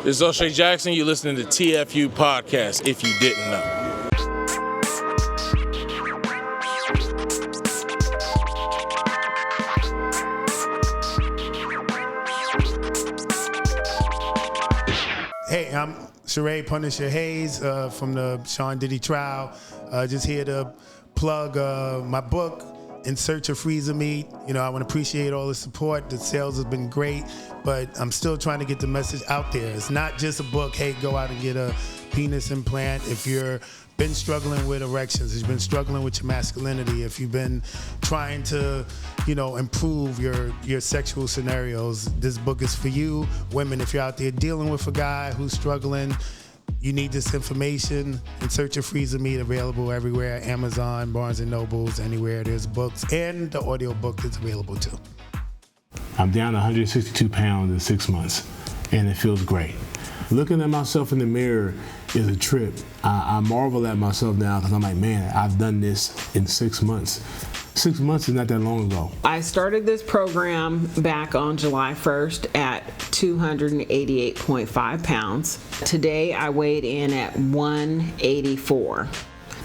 This is O'Shea Jackson. You're listening to TFU Podcast, if you didn't know. Hey, I'm Sharay Punisher Hayes from the Sean Diddy trial. Just here to plug my book, In Search of Freezer Meat. You know, I want to appreciate all the support. The sales have been great, but I'm still trying to get the message out there. It's not just a book, hey, go out and get a penis implant. If you're been struggling with erections, if you've been struggling with your masculinity, if you've been trying to, you know, improve your sexual scenarios, this book is for you. Women, if you're out there dealing with a guy who's struggling, you need this information. In Search of Freezer Meat, available everywhere, Amazon, Barnes & Nobles, anywhere there's books, and the audio book is available too. I'm down 162 pounds in 6 months, and it feels great. Looking at myself in the mirror is a trip. I marvel at myself now because I'm like, man, I've done this in 6 months. 6 months is not that long ago. I started this program back on July 1st at 288.5 pounds. Today I weighed in at 184.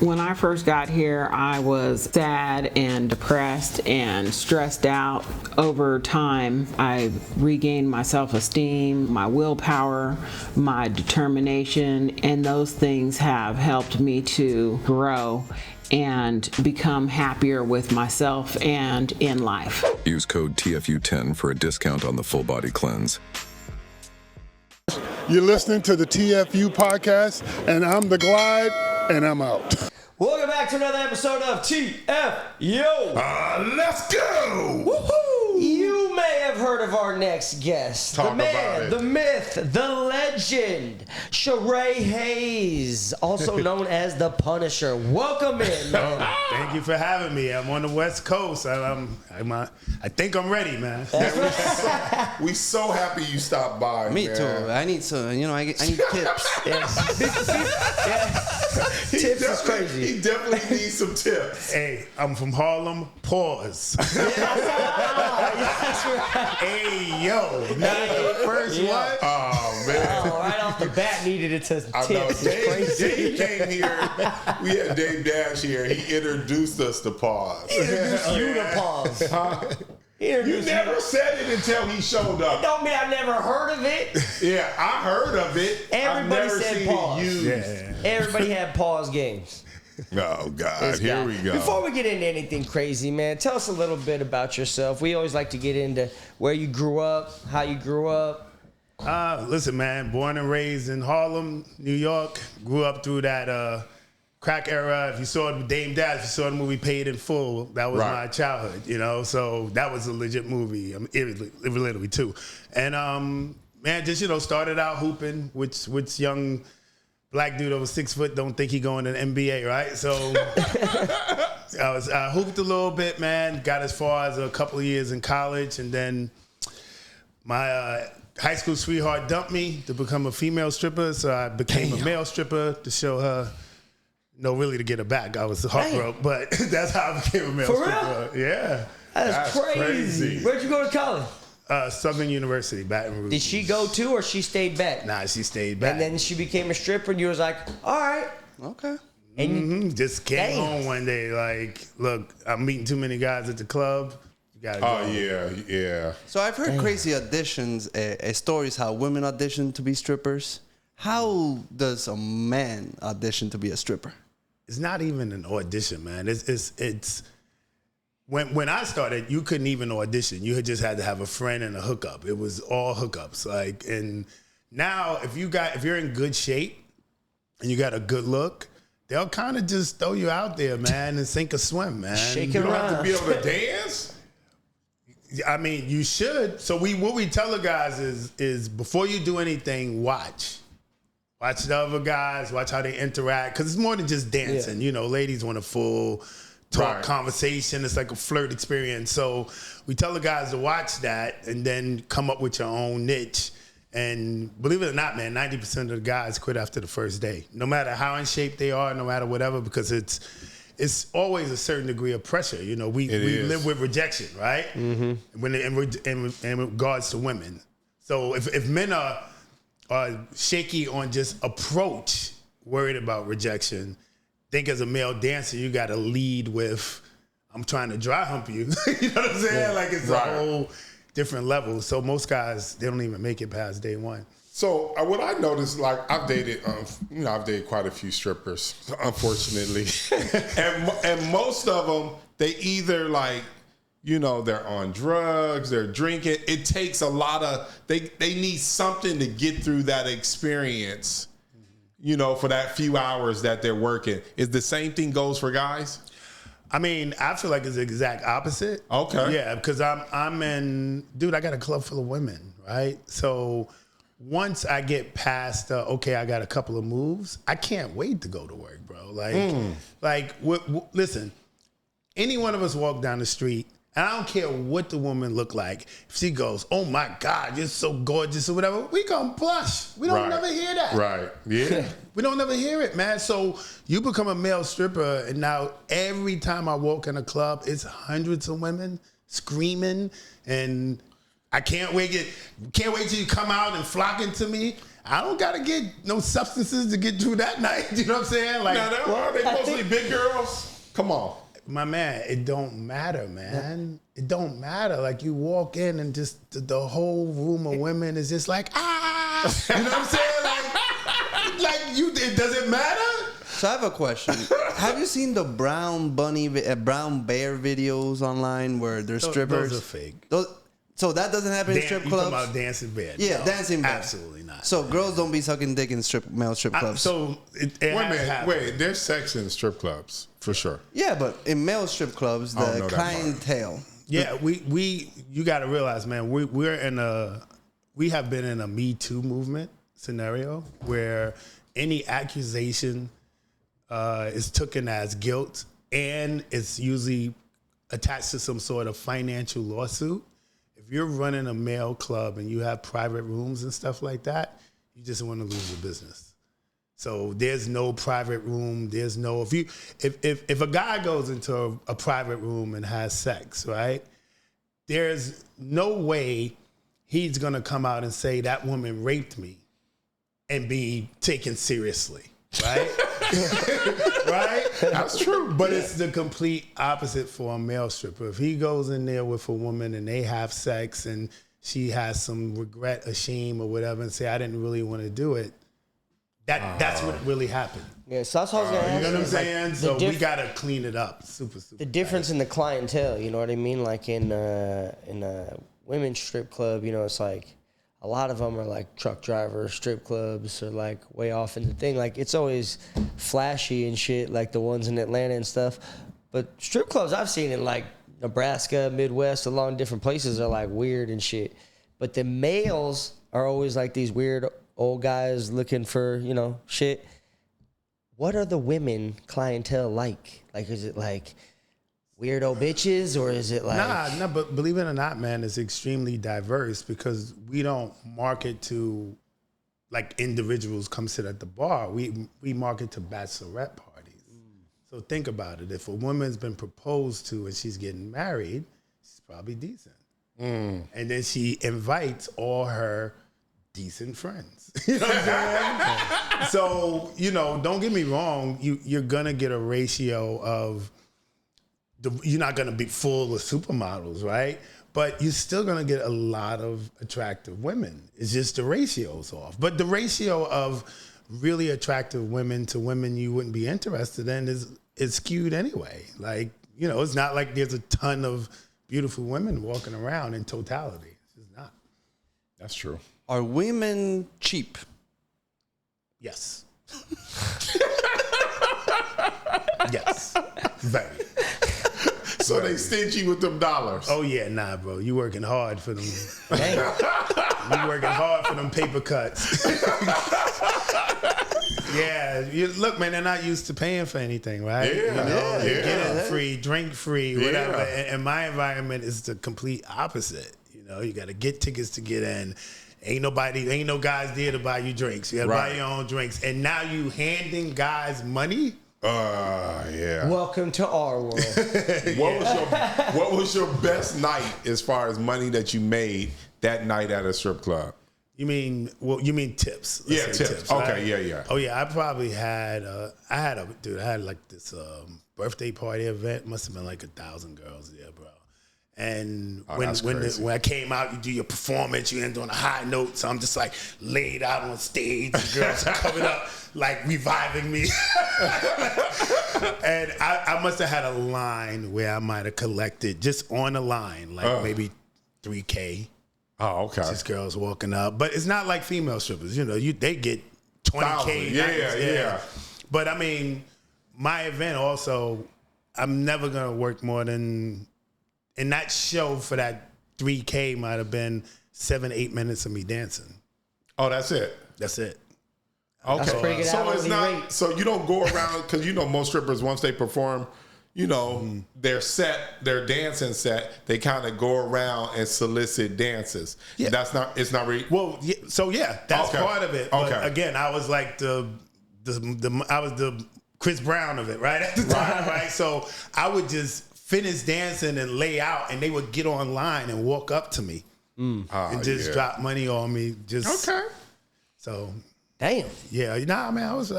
When I first got here, I was sad and depressed and stressed out. Over time, I regained my self-esteem, my willpower, my determination, and those things have helped me to grow and become happier with myself and in life. Use code TFU10 for a discount on the full body cleanse. You're listening to the TFU Podcast, and I'm the Glide, and I'm out. Welcome back to another episode of TFU. Let's go! Woohoo! You may have heard of our next guest. Talk the man, about it. the myth, the legend, Sharay Hayes, also known as the Punisher. Welcome in, man. Thank you for having me. I'm on the West Coast. I think I'm ready, man. We so happy you stopped by. Me man. too. I need some, I need tips. Tips is crazy. He definitely needs some tips. Hey, I'm from Harlem. Pause. That's right. Hey, yo. First Yeah. one. Oh, man. Oh, right off the bat, needed it to I know. tips. It's crazy. Dave came here. We had Dave Dash here. He introduced us to Pause. Introduce you to pause. Huh? He You introduced never said it until he showed up. Don't mean I never heard of it. Yeah, I heard of it. Everybody I've never said seen Pause. it used. Yeah. Everybody had pause games. Oh, God. This Here guy. we go. Before we get into anything crazy, man, tell us a little bit about yourself. We always like to get into where you grew up, how you grew up. Listen, man, born and raised in Harlem, New York. Grew up through that crack era. If you saw Dame Dash, if you saw the movie Paid in Full, that was Right. my childhood, you know? So that was a legit movie, literally too. And, man, just, started out hooping, which young black dude over 6 foot don't think he going to the NBA, right? So I hooped a little bit, man. Got as far as a couple of years in college, and then my high school sweetheart dumped me to become a female stripper, so I became a male stripper to show her. No, really to get her back. I was heartbroken, but that's how I became a male For stripper. real? Yeah. That's crazy. Where'd you go to college? Southern University, Baton Rouge. Did she go too, or she stayed back? Nah, she stayed back. And then she became a stripper, and you was like, all right. Okay. And Just came Damn. home one day like, look, I'm meeting too many guys at the club. You gotta go. Oh, yeah. So I've heard crazy auditions, stories how women audition to be strippers. How does a man audition to be a stripper? It's not even an audition, man. It's when I started, you couldn't even audition. You just had to have a friend and a hookup. It was all hookups. And now if you're in good shape and you got a good look, they'll kind of just throw you out there, man, and sink or swim, man. Shake You it don't have to around. be able to dance? I mean, you should. So what we tell the guys is before you do anything, watch. Watch the other guys, watch how they interact. Because it's more than just dancing. Yeah. Ladies want a full talk Right. conversation. It's like a flirt experience. So we tell the guys to watch that and then come up with your own niche. And believe it or not, man, 90% of the guys quit after the first day. No matter how in shape they are, no matter whatever, because it's always a certain degree of pressure. We is. live with rejection, right? Mm-hmm. In regards to women. So if men are shaky on just approach, worried about rejection. Think as a male dancer, you got to lead with, I'm trying to dry hump you. You know what I'm saying? Yeah. Like it's a whole different level. So most guys, they don't even make it past day one. So what I noticed, like I've dated quite a few strippers, unfortunately, and most of them, they either like, they're on drugs, they're drinking. It takes a lot of, they need something to get through that experience, for that few hours that they're working. Is the same thing goes for guys? I mean, I feel like it's the exact opposite. Okay. Yeah, because I'm in, dude, I got a club full of women, right? So once I get past, okay, I got a couple of moves, I can't wait to go to work, bro. Listen, any one of us walk down the street, and I don't care what the woman look like. If she goes, oh my God, you're so gorgeous or whatever, we gonna blush. We don't never hear that. Right, yeah. We don't ever hear it, man. So you become a male stripper, and now every time I walk in a club, it's hundreds of women screaming, and I can't wait till you come out and flock into me. I don't gotta get no substances to get through that night. You know what I'm saying? Like, now, they mostly big girls. Come on. My man, it don't matter, man. It don't matter. Like you walk in and just the whole room of women is just like, ah. You know what I'm saying? It doesn't matter. So I have a question. Have you seen the brown bear videos online where there's strippers? Those are fake. So that doesn't happen in strip clubs? You talking about dancing bear? Yeah, no, dancing bear. Absolutely not. So girls don't be sucking dick in male strip clubs? Wait, there's sex in strip clubs, for sure. Yeah, but in male strip clubs, the clientele. Yeah, you got to realize, man, we have been in a Me Too movement scenario where any accusation is taken as guilt, and it's usually attached to some sort of financial lawsuit. If you're running a male club and you have private rooms and stuff like that, you just want to lose your business. So there's no private room. There's no, if a guy goes into a private room and has sex, right? There's no way he's going to come out and say that woman raped me and be taken seriously, right? Right? That's true. But it's the complete opposite for a male stripper. If he goes in there with a woman and they have sex and she has some regret or shame or whatever and say, I didn't really want to do it, that's what really happened. Yeah, so that's what I was going to ask. You know what I'm saying? So we got to clean it up. Super. The difference in the clientele, you know what I mean? Like in a women's strip club, it's like a lot of them are like truck drivers, strip clubs, or like way off in the thing. Like it's always flashy and shit, like the ones in Atlanta and stuff. But strip clubs I've seen in like Nebraska, Midwest, along different places are like weird and shit. But the males are always like these weird old guys looking for, shit. What are the women clientele like? Like, is it like weirdo bitches, or is it like... Nah, but believe it or not, man, it's extremely diverse because we don't market to, like, individuals come sit at the bar. We market to bachelorette parties. So think about it. If a woman's been proposed to and she's getting married, she's probably decent. And then she invites all her decent friends. You know what I'm saying? So, don't get me wrong. You're going to get a ratio of... You're not going to be full of supermodels, right? But you're still going to get a lot of attractive women. It's just the ratio's off. But the ratio of really attractive women to women you wouldn't be interested in is skewed anyway. Like, it's not like there's a ton of beautiful women walking around in totality. It's just not. That's true. Are women cheap? Yes. Yes. Very. So they stingy with them dollars. Oh yeah, nah, bro. You working hard for them. You working hard for them paper cuts. Yeah, look, man. They're not used to paying for anything, right? Yeah, Get in free, drink free, whatever. And my environment is the complete opposite. You got to get tickets to get in. Ain't no guys there to buy you drinks. You got to buy your own drinks. And now you handing guys money. Yeah. Welcome to our world. What was your best night as far as money that you made that night at a strip club? You mean tips? Yeah, tips. Right? Okay, yeah. Oh yeah, I probably had I had like this birthday party event. Must have been like 1,000 girls there, bro. And when I came out, you do your performance, you end on a high note. So I'm just like laid out on stage. The girls are coming up, like reviving me. And I must have had a line where I might have collected just on the line, like maybe 3K. Oh, okay. Just girls walking up, but it's not like female strippers. You know, they get 20K. Yeah. But I mean, my event also, I'm never gonna work more than. And that show for that 3K might have been 7-8 minutes of me dancing. Oh, that's it. That's it. Okay. That's pretty good So it's hourly not. rate. So you don't go around because most strippers once they perform, their set, their dancing set, they kind of go around and solicit dances. Yeah. It's not really. Well, yeah, so yeah, that's Okay. part of it. Okay. But again, I was like I was the Chris Brown of it, right at the time, right? So I would just finish dancing and lay out, and they would get online and walk up to me and just drop money on me. Okay. So Damn. yeah, man, I was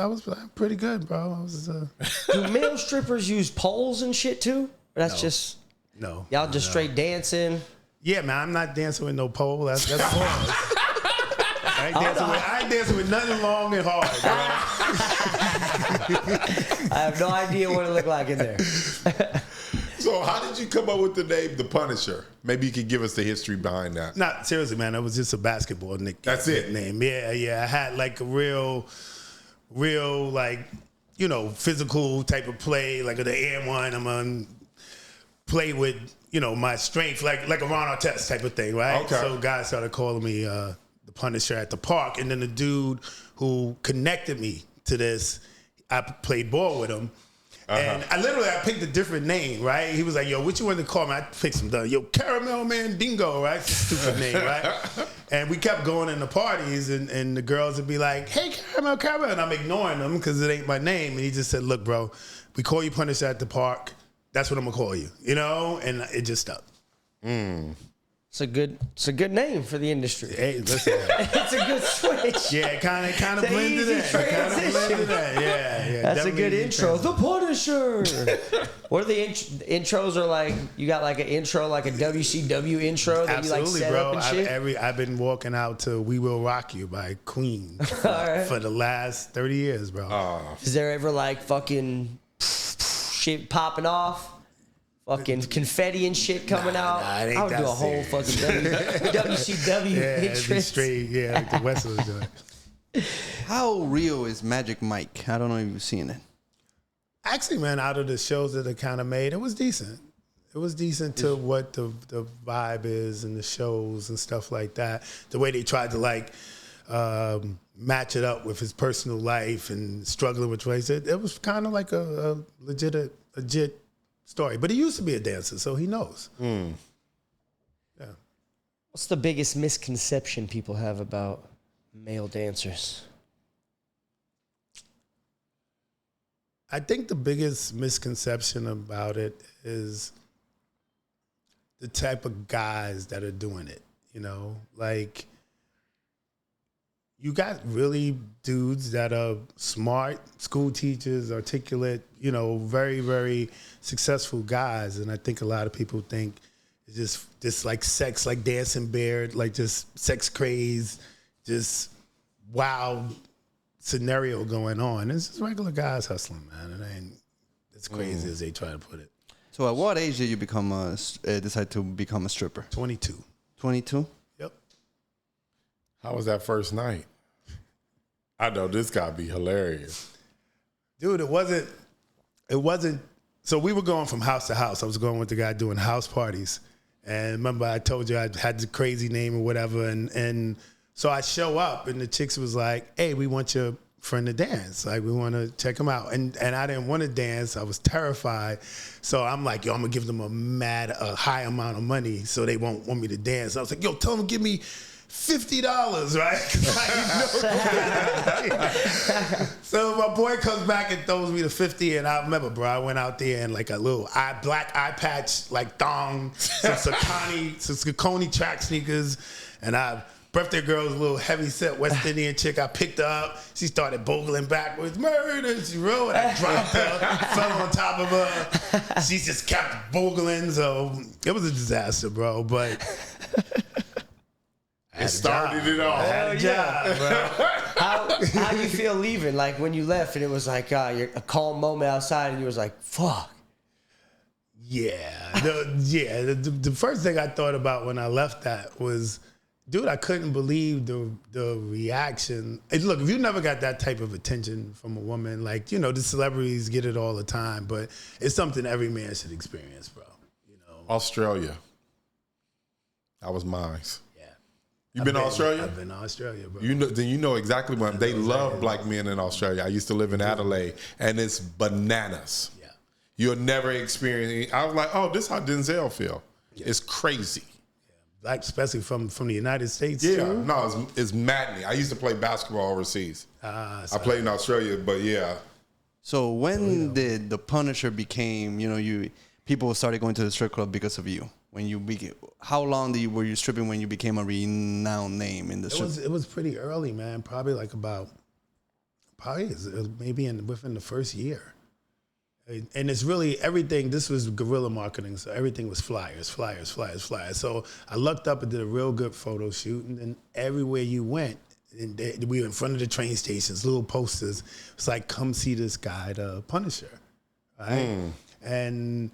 pretty good, bro. I was Do male strippers use poles and shit too? Or that's just no. y'all just straight dancing. Yeah, man, I'm not dancing with no pole. That's pause. I ain't dancing with nothing long and hard, bro. I have no idea what it looked like in there. So how did you come up with the name The Punisher? Maybe you could give us the history behind that. Not seriously, man. It was just a basketball nickname. That's it. Yeah. I had like a real like, physical type of play, like the air one. I'm on play with, my strength, like a Ron Artest type of thing, right? Okay. So guys started calling me the Punisher at the park, and then the dude who connected me to this, I played ball with him. And I picked a different name, right? He was like, yo, what you want to call me? I picked some, Caramel Man Dingo, right? Stupid name, right? And we kept going in the parties, and the girls would be like, hey, Caramel. And I'm ignoring them because it ain't my name. And he just said, look, bro, we call you Punisher at the park. That's what I'm going to call you, And it just stuck. It's a good name for the industry. Hey, listen. It's a good switch. Yeah, it kind of It's an blended easy in. transition. Yeah. That's a good definitely intro. The Punisher. What are the intros are like? You got like an intro, like a WCW intro that you like set bro. up and shit? I've been walking out to "We Will Rock You" by Queen for the last 30 years, bro. Is there ever like fucking shit popping off? Fucking confetti and shit coming out. it ain't I would that do a whole serious. fucking WCW Yeah, it'd be entrance. straight. Yeah, like the West was doing. How real is Magic Mike? I don't know if you've seen it. Actually, man, out of the shows that I kind of made, it was decent. It was decent to what the vibe is and the shows and stuff like that. The way they tried to match it up with his personal life and struggling with race. It was kind of like a legit story. But he used to be a dancer, so he knows. Yeah. What's the biggest misconception people have about male dancers? I think the biggest misconception about it is the type of guys that are doing it, Like, you got really dudes that are smart, school teachers, articulate, very, very successful guys. And I think a lot of people think it's just like sex, like dancing bear, like just sex craze, just wild scenario going on. It's just regular guys hustling, man. It ain't as crazy as they try to put it. So at what age did you decide to become a stripper? 22. 22? Yep. How was that first night? I know this gotta be hilarious. Dude, it wasn't. So we were going from house to house. I was going with the guy doing house parties. And remember I told you I had the crazy name or whatever. And so I show up and the chicks was like, hey, we want your friend to dance. Like, we want to check him out. And I didn't want to dance. I was terrified. So I'm like, yo, I'm going to give them a high amount of money so they won't want me to dance. I was like, yo, tell them to give me $50, right? So my boy comes back and throws me the 50, and I remember, bro, I went out there in like a little black eye patch, like thong, some Saucony track sneakers, and I birthday girl's a little heavy set West Indian chick. I picked her up. She started bogling backwards. Murder. She rolled. I dropped her. Fell on top of her. She just kept bogling. So it was a disaster, bro. But it started it all. Hell yeah, bro. How you feel leaving? Like when you left and it was like a calm moment outside and you was like, fuck. Yeah. The first thing I thought about when I left that was, dude, I couldn't believe the reaction. And look, if you never got that type of attention from a woman, like, you know, the celebrities get it all the time, but it's something every man should experience, bro. You know, Australia. That was mine. Yeah. You been to Australia? I've been to Australia, bro. Then you know exactly what they love black men in Australia. I used to live in Adelaide, and it's bananas. Yeah. You'll never experience. I was like, oh, this is how Denzel feel. Yeah. It's crazy. Like, especially from the United States, yeah, too? No, it's maddening. I used to play basketball overseas. I played in Australia, but yeah. So when did the Punisher became, people started going to the strip club because of you? When you how long were you stripping when you became a renowned name in the strip? It was pretty early, man. Probably within the first year. And it's really everything. This was guerrilla marketing, so everything was flyers. So I lucked up and did a real good photo shoot, and then everywhere you went, we were in front of the train stations, little posters. It's like, come see this guy, the Punisher, right? And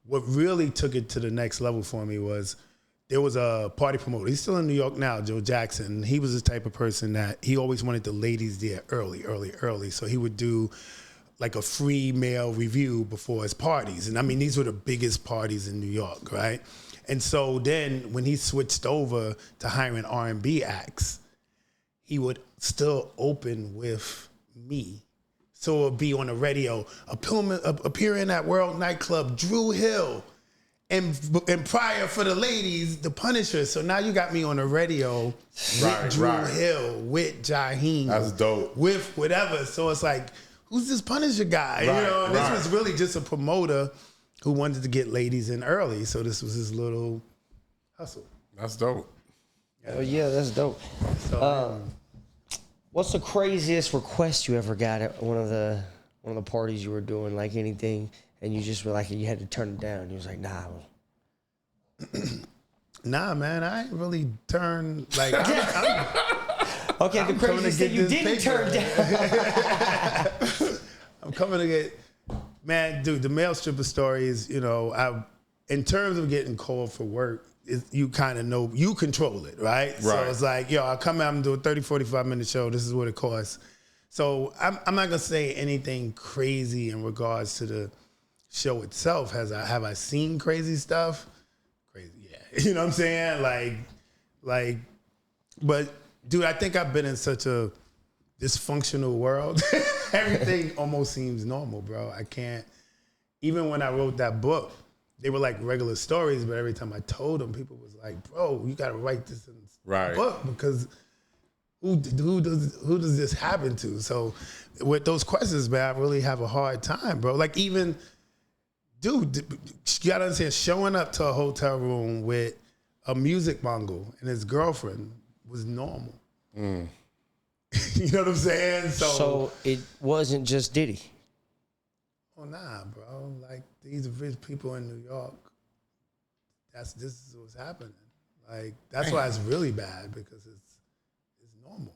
what really took it to the next level for me was there was a party promoter. He's still in New York now, Joe Jackson. He was the type of person that he always wanted the ladies there early. So he would do like a free male review before his parties. And I mean, these were the biggest parties in New York, right? And so then when he switched over to hiring R&B acts, he would still open with me. So it would be on the radio, appearing at World Nightclub, Drew Hill, and prior for the ladies, the Punisher. So now you got me on the radio with Drew Hill, with Jaheim. That's dope. With whatever. So it's like, who's this Punisher guy? This was really just a promoter who wanted to get ladies in early. So this was his little hustle. That's dope. Oh yeah, that's dope. So, what's the craziest request you ever got at one of the parties you were doing? Like anything, and you just were like, you had to turn it down. You was like, nah. Nah, man, I ain't really turned like. Okay, the craziest thing you didn't turn down. I'm coming to get, man, dude, the male stripper story is, in terms of getting called for work, you kind of know, you control it, right? So it's like, I'll come out and do a 30, 45-minute show. This is what it costs. So I'm not going to say anything crazy in regards to the show itself. Have I seen crazy stuff? Crazy, yeah. You know what I'm saying? Like, but dude, I think I've been in such a dysfunctional world. Everything almost seems normal, bro. I can't. Even when I wrote that book, they were like regular stories, but every time I told them, people was like, bro, you got to write this in the book because who does this happen to? So with those questions, man, I really have a hard time, bro. Like even, dude, you got to understand, showing up to a hotel room with a music mongrel and his girlfriend was normal. You know what I'm saying? So it wasn't just Diddy. Oh nah, bro. Like these are rich people in New York. This is what's happening. Like that's why it's really bad because it's normal.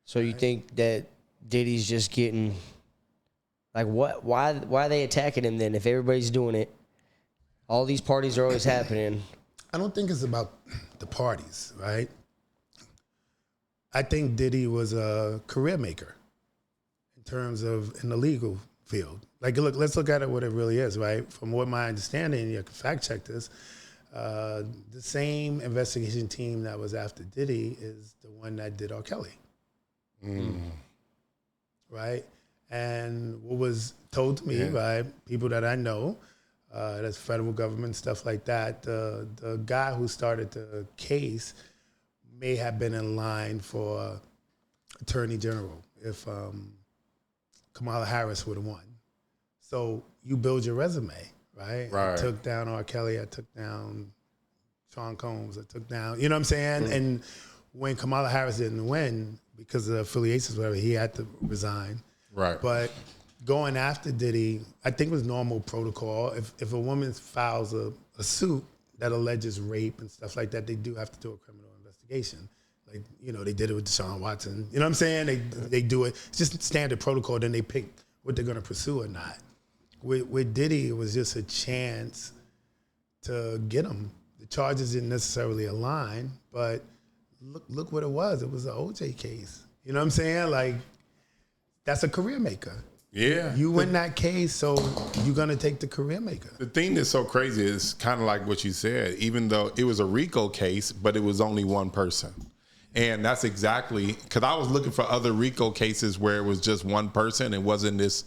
So you think that Diddy's just getting like what? Why are they attacking him then? If everybody's doing it, all these parties are always happening. I don't think it's about the parties, right? I think Diddy was a career maker in terms of in the legal field. Like, look, let's look at it what it really is, right? From what my understanding, you can fact check this, the same investigation team that was after Diddy is the one that did R. Kelly. Right? And what was told to me by people that I know, that's federal government, stuff like that, the guy who started the case may have been in line for Attorney General if Kamala Harris would have won. So you build your resume, right? I took down R. Kelly, I took down Sean Combs, I took down, you know what I'm saying? And when Kamala Harris didn't win because of affiliations, whatever, he had to resign. Right. But going after Diddy, I think it was normal protocol. If a woman files a suit that alleges rape and stuff like that, they do have to do a criminal investigation. Like, you know, they did it with Deshaun Watson. You know what I'm saying? They do it. It's just standard protocol. Then they pick what they're going to pursue or not. With Diddy, it was just a chance to get him. The charges didn't necessarily align, but look what it was. It was an OJ case. You know what I'm saying? Like, that's a career maker. Yeah. You win that case, so you're going to take the career maker. The thing that's so crazy is kind of like what you said, even though it was a RICO case, but it was only one person. And that's exactly, because I was looking for other RICO cases where it was just one person. It wasn't this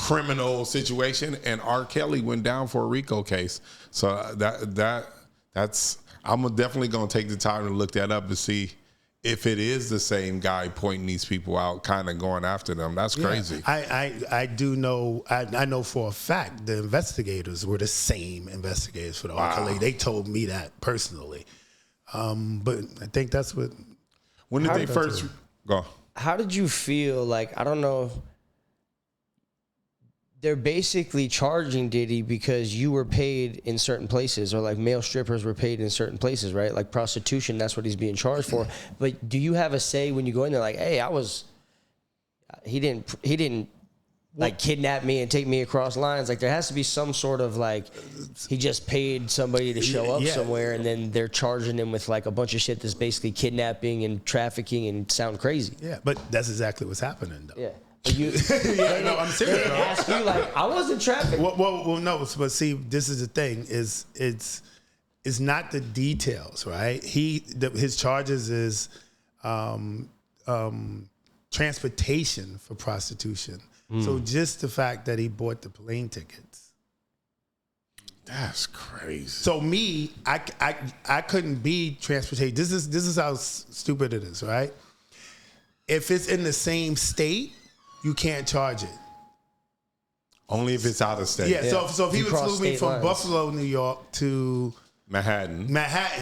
criminal situation. And R. Kelly went down for a RICO case. So that's I'm definitely going to take the time to look that up to see if it is the same guy pointing these people out, kind of going after them. That's crazy. Yeah, I do know, I know for a fact the investigators were the same investigators for the R. Kelly. They told me that personally. But I think that's what... When did they first go? How did you feel? Like, I don't know. They're basically charging Diddy because you were paid in certain places, or like male strippers were paid in certain places, right? Like prostitution, that's what he's being charged for. But do you have a say when you go in there? Like, hey, he didn't like kidnap me and take me across lines. Like, there has to be some sort of like, he just paid somebody to show up somewhere, and then they're charging him with like a bunch of shit that's basically kidnapping and trafficking and sound crazy. Yeah, but that's exactly what's happening, though. Yeah. You, no, I'm serious. They ask you like, I wasn't trafficked. Well, no, but see, this is the thing: it's not the details, right? His charges is transportation for prostitution. So just the fact that he bought the plane tickets. That's crazy. So me, I couldn't be transportation. This is how stupid it is, right? If it's in the same state, you can't charge it. Only if it's out of state. Yeah. So if he would flew me from lines. Buffalo, New York to Manhattan,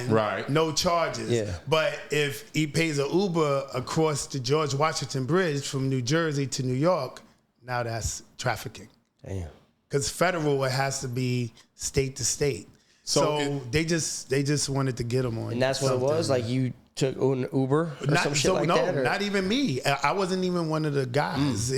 right? No charges. Yeah. But if he pays an Uber across the George Washington Bridge from New Jersey to New York, now that's trafficking. Damn. Because federal, it has to be state to state. So they just wanted to get him on. And that's what it was. Like, you took an Uber or some shit like that? No, not even me. I wasn't even one of the guys.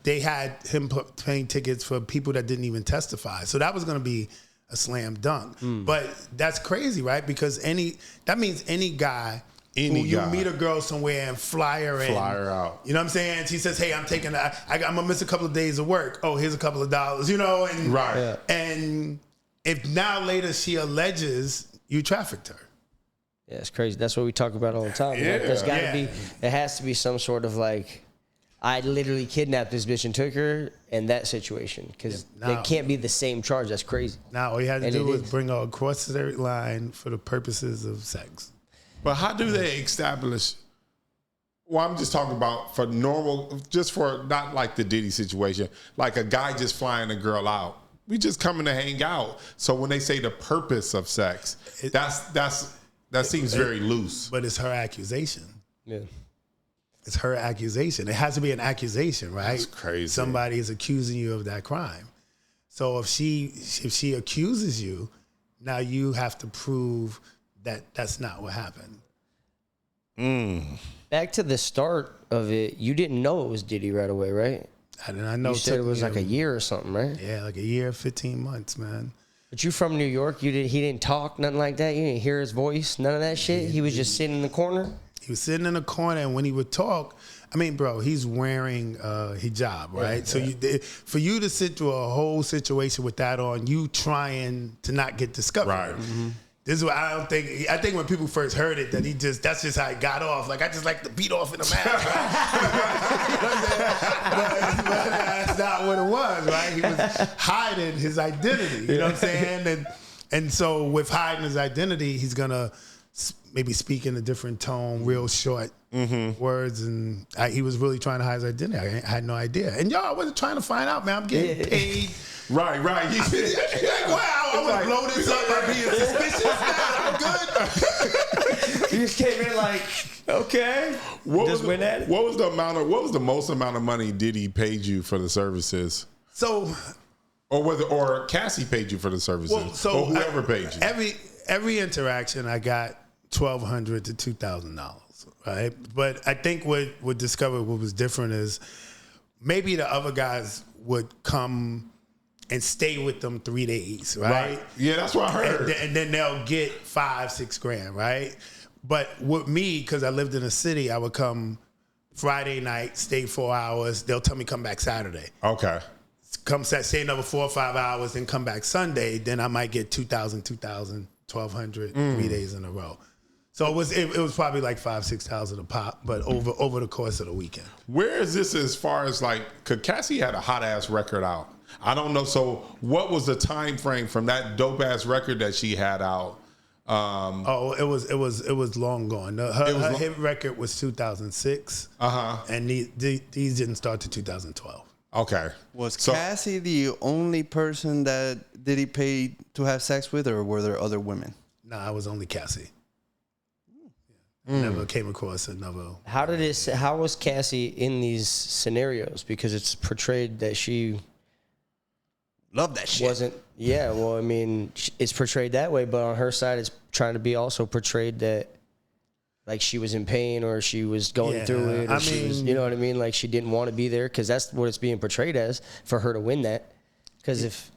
They had him paying tickets for people that didn't even testify. So that was going to be a slam dunk. But that's crazy, right? Because that means any guy you meet a girl somewhere and fly her out. You know what I'm saying? She says, hey, I'm going to miss a couple of days of work. Oh, here's a couple of dollars, you know? And, right. Yeah. And if now later she alleges you trafficked her. Yeah, it's crazy. That's what we talk about all the time. Yeah. Like, there's got to be, it has to be some sort of like, I literally kidnapped this bitch and took her in that situation, because they can't be the same charge. That's crazy. Now all you had to do was bring her across the line for the purposes of sex. But how do they establish? Well, I'm just talking about for normal, just for not like the Diddy situation, like a guy just flying a girl out. We just coming to hang out. So when they say the purpose of sex, that seems very loose. But it's her accusation. Yeah. It's her accusation. It has to be an accusation, right? That's crazy. Somebody is accusing you of that crime. So if she accuses you, now you have to prove that that's not what happened. Back to the start of it, you didn't know it was Diddy right away, right? I know. You said it was like a year or something, right? Yeah, like a year, 15 months, man. But you from New York, he didn't talk, nothing like that? You didn't hear his voice, none of that shit? He was just sitting in the corner? He was sitting in the corner, and when he would talk, I mean, bro, he's wearing hijab, right? Yeah, so for you to sit through a whole situation with that on, you trying to not get discovered. Right. Mm-hmm. This is what I think when people first heard it, that that's just how he got off. Like, I just like to beat off in the mask. but that's not what it was, right? He was hiding his identity, you know what I'm saying? And so with hiding his identity, he's going to maybe speak in a different tone, real short words. And he was really trying to hide his identity. I had no idea. And y'all, I wasn't trying to find out, man. I'm getting paid. Right. You're like, wow, I want to blow this up by being suspicious. I'm good. You just came in like, okay. What just went at it. What was the most amount of money Diddy paid you for the services? So, or Cassie paid you for the services? Or whoever paid you. Every interaction I got $1,200 to $2,000, right? But I think what discovered what was different is maybe the other guys would come and stay with them 3 days, right? Yeah, that's what I heard. And then they'll get $5-6 grand, right? But with me, because I lived in a city, I would come Friday night, stay 4 hours. They'll tell me come back Saturday. Okay. Stay another 4 or 5 hours, then come back Sunday. Then I might get $2,000, $1,200, 3 days in a row. So it was probably like $5,000-6,000 a pop, but over the course of the weekend. Where is this as far as like? Cause Cassie had a hot ass record out. I don't know. So what was the time frame from that dope ass record that she had out? It was long gone. Her hit record was 2006. And these didn't start to 2012. Okay. Was Cassie the only person that Diddy paid to have sex with, or were there other women? Nah, it was only Cassie. Never came across another. How was Cassie in these scenarios? Because it's portrayed that she Love that shit. wasn't. Yeah, well, I mean, it's portrayed that way, but on her side, it's trying to be also portrayed that like she was in pain or she was going through it. Or she was, you know what I mean? Like she didn't want to be there, because that's what it's being portrayed as, for her to win that. Because if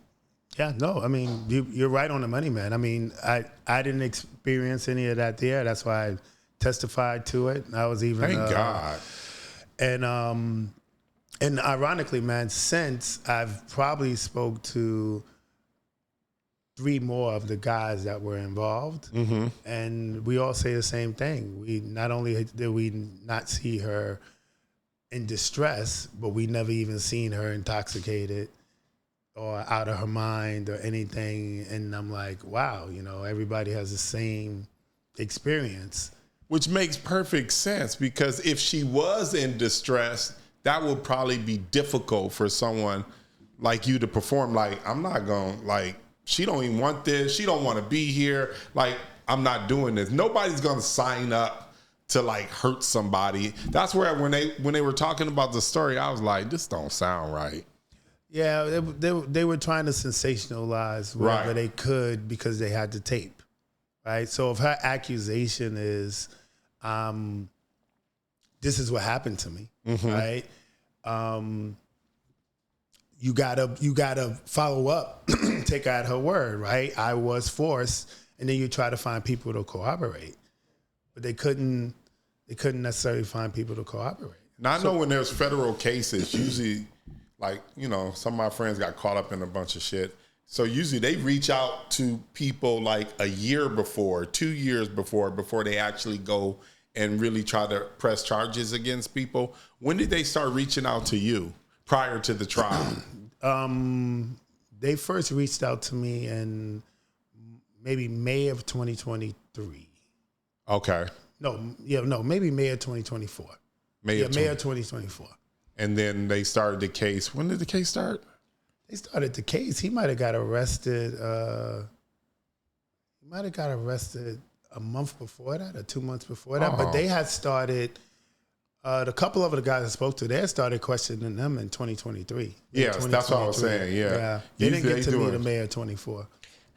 Yeah, no, I mean, you're right on the money, man. I mean, I didn't experience any of that there. That's why I testified to it. I was even Thank God. And ironically, man, since I've probably spoke to 3 more of the guys that were involved, and we all say the same thing. We not only did we not see her in distress, but we never even seen her intoxicated or out of her mind or anything. And I'm like, wow, everybody has the same experience. Which makes perfect sense, because if she was in distress, that would probably be difficult for someone like you to perform. Like, I'm not going, like, she don't even want this. She don't want to be here. Like, I'm not doing this. Nobody's going to sign up to like hurt somebody. That's where when they were talking about the story, I was like, this don't sound right. Yeah, they were trying to sensationalize whatever they could because they had the tape, right? So if her accusation is, this is what happened to me, right? You gotta follow up, take her at her word, right? I was forced, and then you try to find people to corroborate, but they couldn't necessarily find people to corroborate. Now I know when there's federal cases, usually, like, some of my friends got caught up in a bunch of shit. So usually they reach out to people like a year before, 2 years before they actually go and really try to press charges against people. When did they start reaching out to you prior to the trial? They first reached out to me in maybe May of 2023. Okay. Maybe May of 2024. May of 2024. And then they started the case. When did the case start? They started the case. He might have got arrested. A month before that or 2 months before that. But they had started, the couple of the guys I spoke to, they had started questioning them in 2023. Yes, that's what I was saying, yeah. They didn't get to me the May of 24.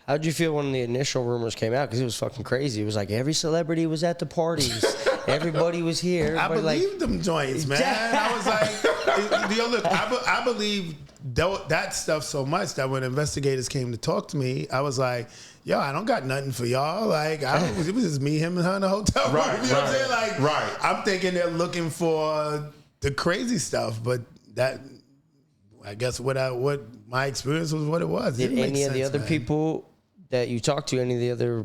How'd you feel when the initial rumors came out? Because it was fucking crazy. It was like every celebrity was at the parties. Everybody was here. Everybody I believed them joints, man. I was like, I believe that stuff so much that when investigators came to talk to me, I was like, yo, I don't got nothing for y'all. Like, it was just me, him, and her in the hotel room. Right, you know what I'm saying? Like, I'm thinking they're looking for the crazy stuff, but that, I guess what my experience was what it was. Did any of the other people that you talked to, any of the other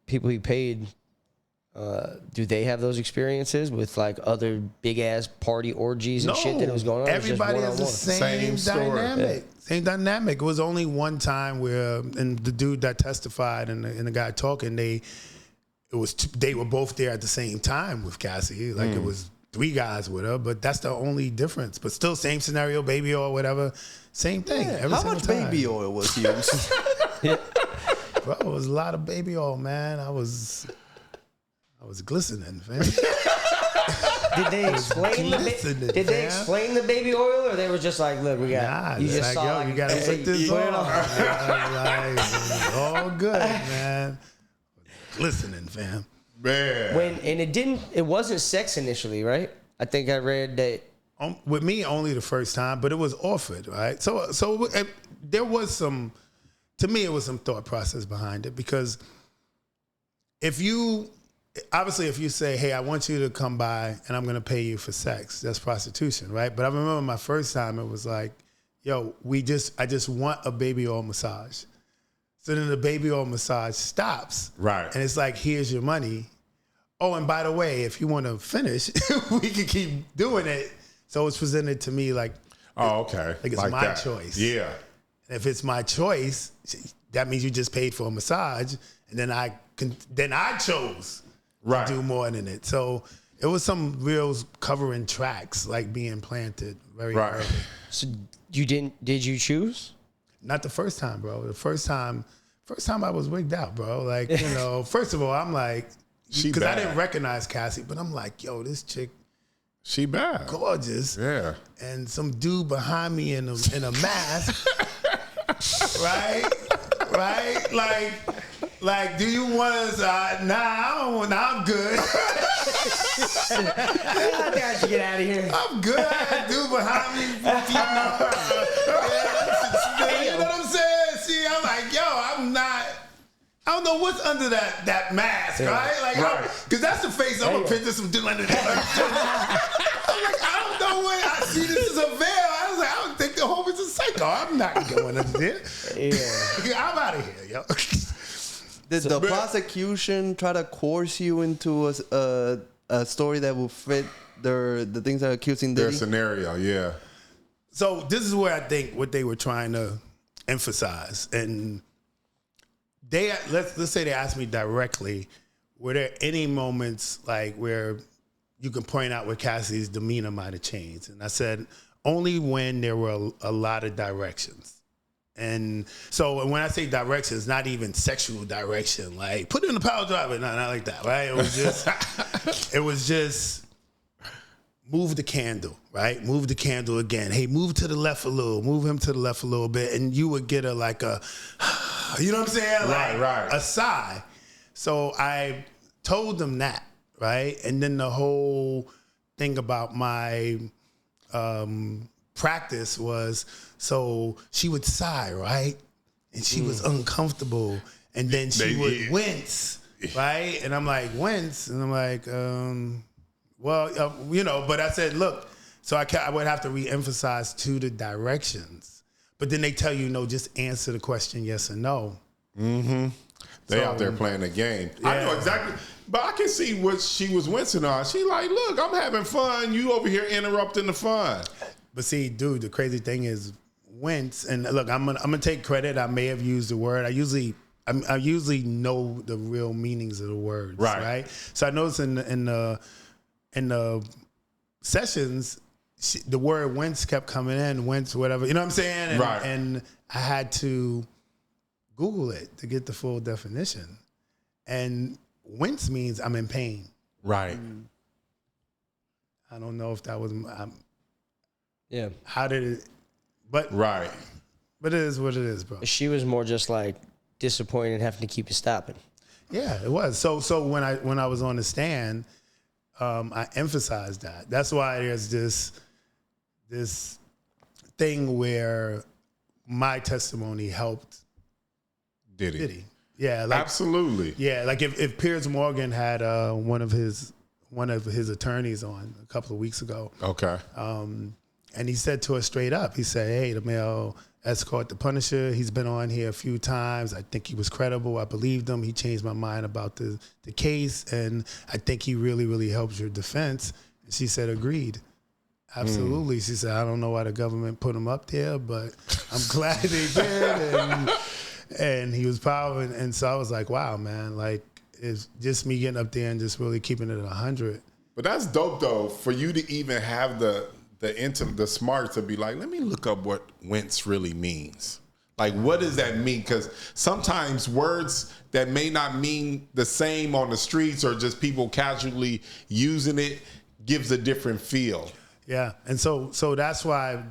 people he paid, do they have those experiences with like other big ass party orgies and shit that was going on? Everybody has the same dynamic. Same dynamic. It was only one time where, and the dude that testified and the guy talking, they were both there at the same time with Cassie. Like it was 3 guys with her, but that's the only difference. But still, same scenario, baby oil, whatever, same thing. Yeah. How much baby oil was used? Bro, it was a lot of baby oil, man. I was glistening, man. Did they explain the baby oil, or they were just like, look, we got, you just like, saw, yo, like, you gotta put this on. Like, all good, man. Glistening, fam. Man. It wasn't sex initially, right? I think I read that. With me, only the first time, but it was offered, right? So there was some, to me, it was some thought process behind it, because if you say, hey, I want you to come by and I'm going to pay you for sex, that's prostitution, right? But I remember my first time, it was like, yo, I just want a baby oil massage. So then the baby oil massage stops. Right. And it's like, here's your money. Oh, and by the way, if you want to finish, we can keep doing it. So it's presented to me like, oh, okay. Like it's my choice. Yeah. And if it's my choice, that means you just paid for a massage, and then I chose to do more than it. So it was some real covering tracks like being planted very early. So did you choose? Not the first time, bro. The first time I was wigged out, bro. Like, you know, first of all, I'm like, because I didn't recognize Cassie, but I'm like, yo, this chick, she bad, gorgeous, yeah. And some dude behind me in a mask, right? Like, do you want us? Nah, I don't want. Nah, I'm good. I think I should get out of here. I'm good. I had a dude behind me. You know what I'm saying? See, I'm like, yo, I'm not. I don't know what's under that mask, right? Like, because that's the face I'm gonna picture some dude under that. I'm like, I don't know what I see. This is a veil. I was like, I don't think the whole is a psycho. I'm not going under there. Yeah, I'm out of here, yo. Did the prosecution try to coerce you into a story that will fit the things they're accusing Diddy? Their scenario, yeah. So this is where I think what they were trying to emphasize, and let's say they asked me directly, were there any moments like where you can point out where Cassie's demeanor might have changed? And I said only when there were a lot of directions. And so when I say directions, not even sexual direction, like put in the power driver, no, not like that, right? It was just move the candle, right? Move the candle again. Hey, move to the left a little, move him to the left a little bit, and you would get you know what I'm saying? Right. A sigh. So I told them that, right? And then the whole thing about my practice was, so she would sigh, right? And she was uncomfortable. And then she would wince, right? And I'm like, wince? And I'm like, but I said, look, so I would have to re-emphasize to the directions. But then they tell you, no, just answer the question yes or no. Mm-hmm. They out there playing the game. Yeah. I know exactly. But I can see what she was wincing on. She like, look, I'm having fun. You over here interrupting the fun. But see, dude, the crazy thing is wince. And look, I'm gonna take credit. I may have used the word. I usually know the real meanings of the words, right? So I noticed in the sessions, the word wince kept coming in, wince, whatever. You know what I'm saying? And I had to Google it to get the full definition. And wince means I'm in pain. Right. I don't know if that was. Yeah. How did it? But But it is what it is, bro. She was more just like disappointed having to keep it stopping. Yeah, it was. So when I was on the stand, I emphasized that. That's why there's this thing where my testimony helped Diddy. Yeah, like, absolutely. Yeah, like if Piers Morgan had one of his attorneys on a couple of weeks ago. Okay. And he said to us straight up, he said, hey, the male escort, the Punisher, he's been on here a few times. I think he was credible. I believed him. He changed my mind about the case. And I think he really, really helps your defense. And she said, agreed. Absolutely. She said, I don't know why the government put him up there, but I'm glad they did. And he was powerful. And so I was like, wow, man, like it's just me getting up there and just really keeping it at 100. But that's dope, though, for you to even have the smarts to be like, let me look up what wince really means. Like, what does that mean? Because sometimes words that may not mean the same on the streets or just people casually using it gives a different feel. Yeah, and so that's why,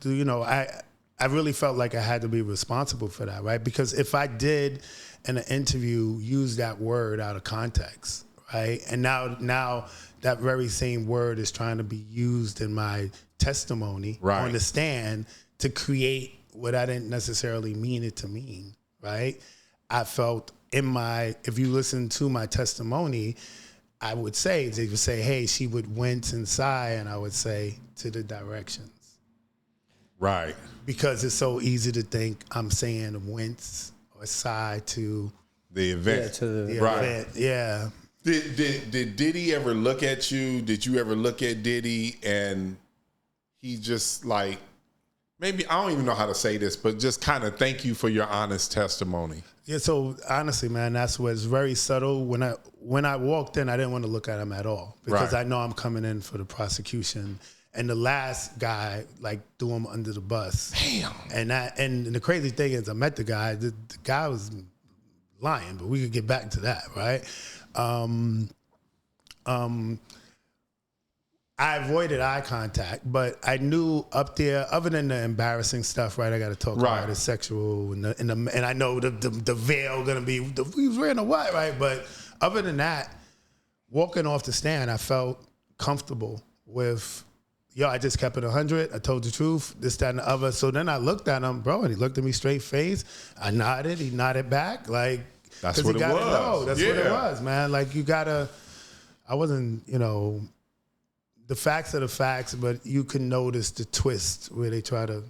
you know, I really felt like I had to be responsible for that, right? Because if I did in an interview use that word out of context, right, and now that very same word is trying to be used in my testimony on the stand to create what I didn't necessarily mean it to mean, right? I felt if you listen to my testimony, I would say, they would say, hey, she would wince and sigh, and I would say, to the directions. Right. Because it's so easy to think I'm saying wince or sigh to the event. Yeah, to the event. Yeah. Did Diddy ever look at you? Did you ever look at Diddy and he just like, maybe, I don't even know how to say this, but just kind of thank you for your honest testimony? Yeah, so honestly, man, that's what's very subtle. When I walked in, I didn't want to look at him at all because I know I'm coming in for the prosecution. And the last guy, like, threw him under the bus. Damn. And the crazy thing is, I met the guy. The guy was lying, but we could get back to that, right? I avoided eye contact, but I knew up there, other than the embarrassing stuff, right? I got to talk about the sexual and I know the veil gonna be he was wearing a what, right? But other than that, walking off the stand, I felt comfortable with. I just kept it 100. I told the truth, this, that, and the other. So then I looked at him, bro, and he looked at me straight face. I nodded. He nodded back. Like, that's what it was. Know. That's what it was, man. Like, you gotta. I wasn't, the facts are the facts, but you can notice the twist where they try to.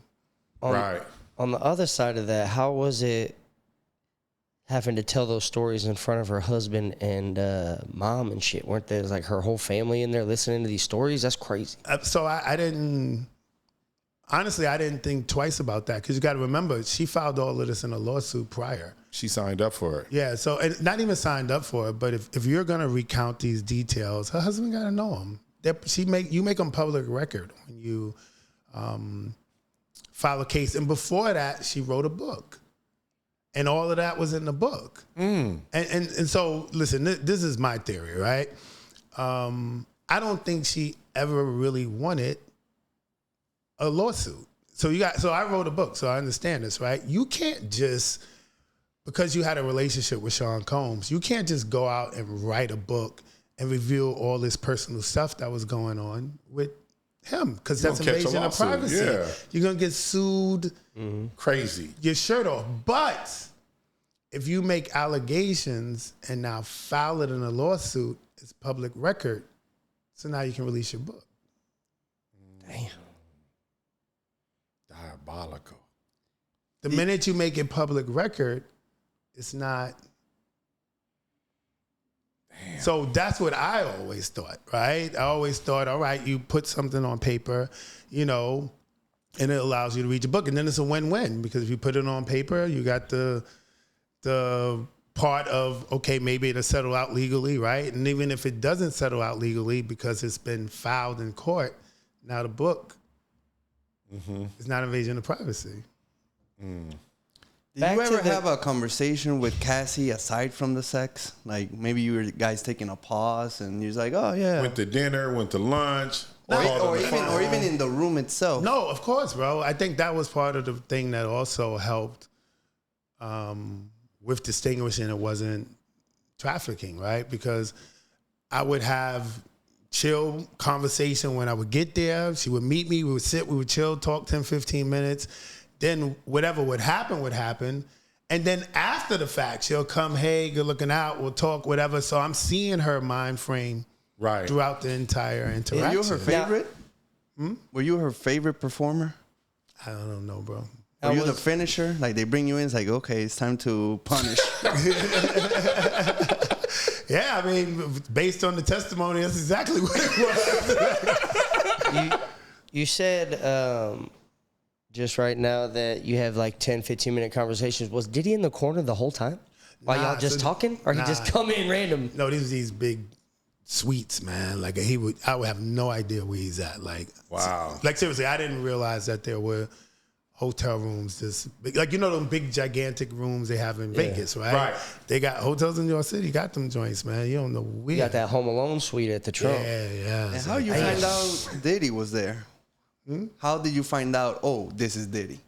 On the other side of that, how was it having to tell those stories in front of her husband and mom and shit? Weren't there like her whole family in there listening to these stories? That's crazy. So I didn't think twice about that because you got to remember, she filed all of this in a lawsuit prior. She signed up for it. Yeah, so and not even signed up for it, but if you're going to recount these details, her husband got to know them. You make them public record when you file a case. And before that, she wrote a book. And all of that was in the book. And so, listen, this is my theory, right? I don't think she ever really wanted a lawsuit. So I wrote a book, so I understand this, right? You can't just, because you had a relationship with Sean Combs, you can't just go out and write a book and reveal all this personal stuff that was going on with him, because that's invasion of privacy. Yeah. You're going to get sued. Crazy. Your shirt off. But if you make allegations and now file it in a lawsuit, it's public record. So now you can release your book. Damn. Diabolical. The minute you make it public record, it's not. Damn. So that's what I always thought, right? I always thought, all right, you put something on paper, and it allows you to read your book. And then it's a win-win, because if you put it on paper, you got the part of, okay, maybe it'll settle out legally, right? And even if it doesn't settle out legally because it's been filed in court, now the book is not invasion of privacy. Did you ever have a conversation with Cassie aside from the sex? Like, maybe you were guys taking a pause and you're like, oh, yeah. Went to dinner, went to lunch. Or even in the room itself. No, of course, bro. I think that was part of the thing that also helped with distinguishing it wasn't trafficking, right? Because I would have chill conversation when I would get there. She would meet me, we would sit, we would chill, talk 10, 15 minutes. Then whatever would happen. And then after the fact, she'll come, hey, good looking out, we'll talk, whatever. So I'm seeing her mind frame throughout the entire interaction. Were you her favorite? Were you her favorite performer? I don't know, bro. Were you the finisher? Like, they bring you in, it's like, okay, it's time to punish. Yeah, I mean, based on the testimony, that's exactly what it was. You said just right now that you have like 10, 15-minute conversations. Was Diddy in the corner the whole time? While y'all just talking? Or he just come in random? No, these big suites, man. Like, I would have no idea where he's at. Like, wow. Like, seriously, I didn't realize that there were hotel rooms, this big, like, you know, them big gigantic rooms they have in Vegas, right? Right. They got hotels in New York City, got them joints, man. You don't know where. You got that Home Alone suite at the Trump. Yeah. And how you find out Diddy was there? How did you find out, oh, this is Diddy?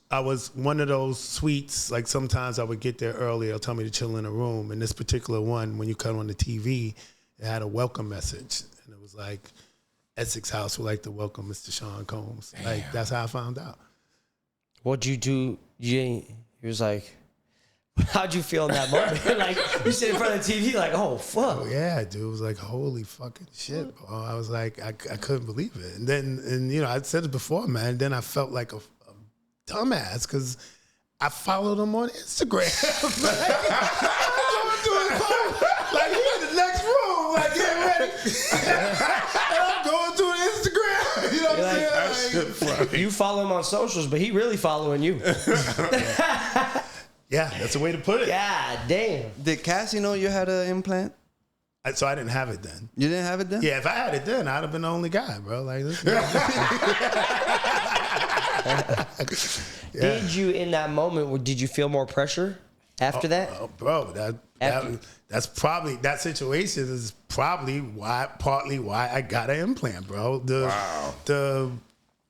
I was one of those suites, like sometimes I would get there early, they'll tell me to chill in a room. And this particular one, when you cut on the TV, it had a welcome message. And it was like, Essex House would like to welcome Mr. Sean Combs. Like, that's how I found out. What'd you do? He was like, how'd you feel in that moment? Like, you sit in front of the TV like, oh, fuck. Oh, yeah, dude. It was like, holy fucking shit, bro. I was like, I couldn't believe it. And then, you know, I said it before, man. Then I felt like a dumbass because I followed him on Instagram. Like, he in the next room, like, get ready. And I'm going through Instagram. You know what I'm saying? Like, You follow him on socials, but he really following you. yeah, that's a way to put it. God damn. Did Cassie know you had an implant? So I didn't have it then. You didn't have it then? Yeah, if I had it then, I'd have been the only guy, bro. Like, this. Did you, in that moment, did you feel more pressure after that? Bro, that's probably, that situation is probably partly why I got an implant, bro. The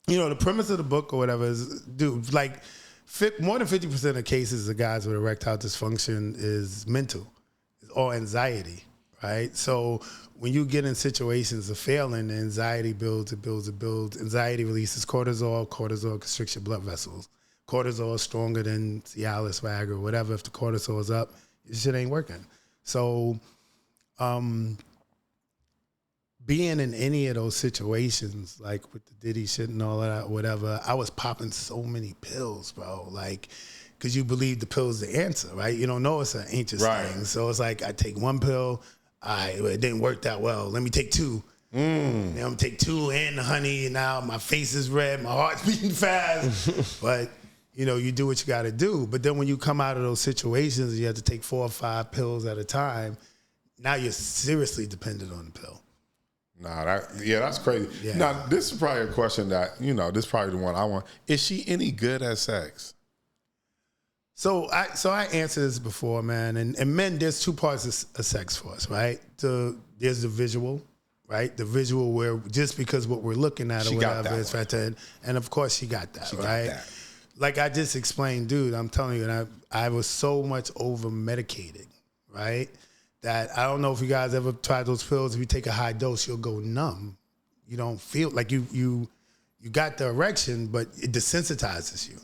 you know, the premise of the book or whatever is, dude, like, more than 50% of cases of guys with erectile dysfunction is mental or anxiety, right? So when you get in situations of failing, the anxiety builds. Anxiety releases cortisol. Cortisol constricts your blood vessels. Cortisol is stronger than Cialis, Viagra, whatever. If the cortisol is up, your shit ain't working. So being in any of those situations, like with the Diddy shit and all of that, whatever, I was popping so many pills, bro. Like, because you believe the pill's the answer, right? You don't know it's an anxious thing. So it's like, I take one pill, it didn't work that well. Let me take two. Now I'm gonna take two and the honey, and now my face is red, my heart's beating fast. But, you know, you do what you gotta do. But then when you come out of those situations, you have to take 4 or 5 pills at a time. Now you're seriously dependent on the pill. Nah, that's crazy. Yeah. Now, this is probably a question that, you know, this is probably the one I want. Is she any good at sex? So I answered this before, man. And men, there's 2 parts of sex for us, right? There's the visual, right? The visual where just because what we're looking at or whatever is fantastic. And of course she got that, right? Got that. Like I just explained, dude, I'm telling you, and I was so much over medicated, right? That I don't know if you guys ever tried those pills. If you take a high dose, you'll go numb. You don't feel like you got the erection, but it desensitizes you,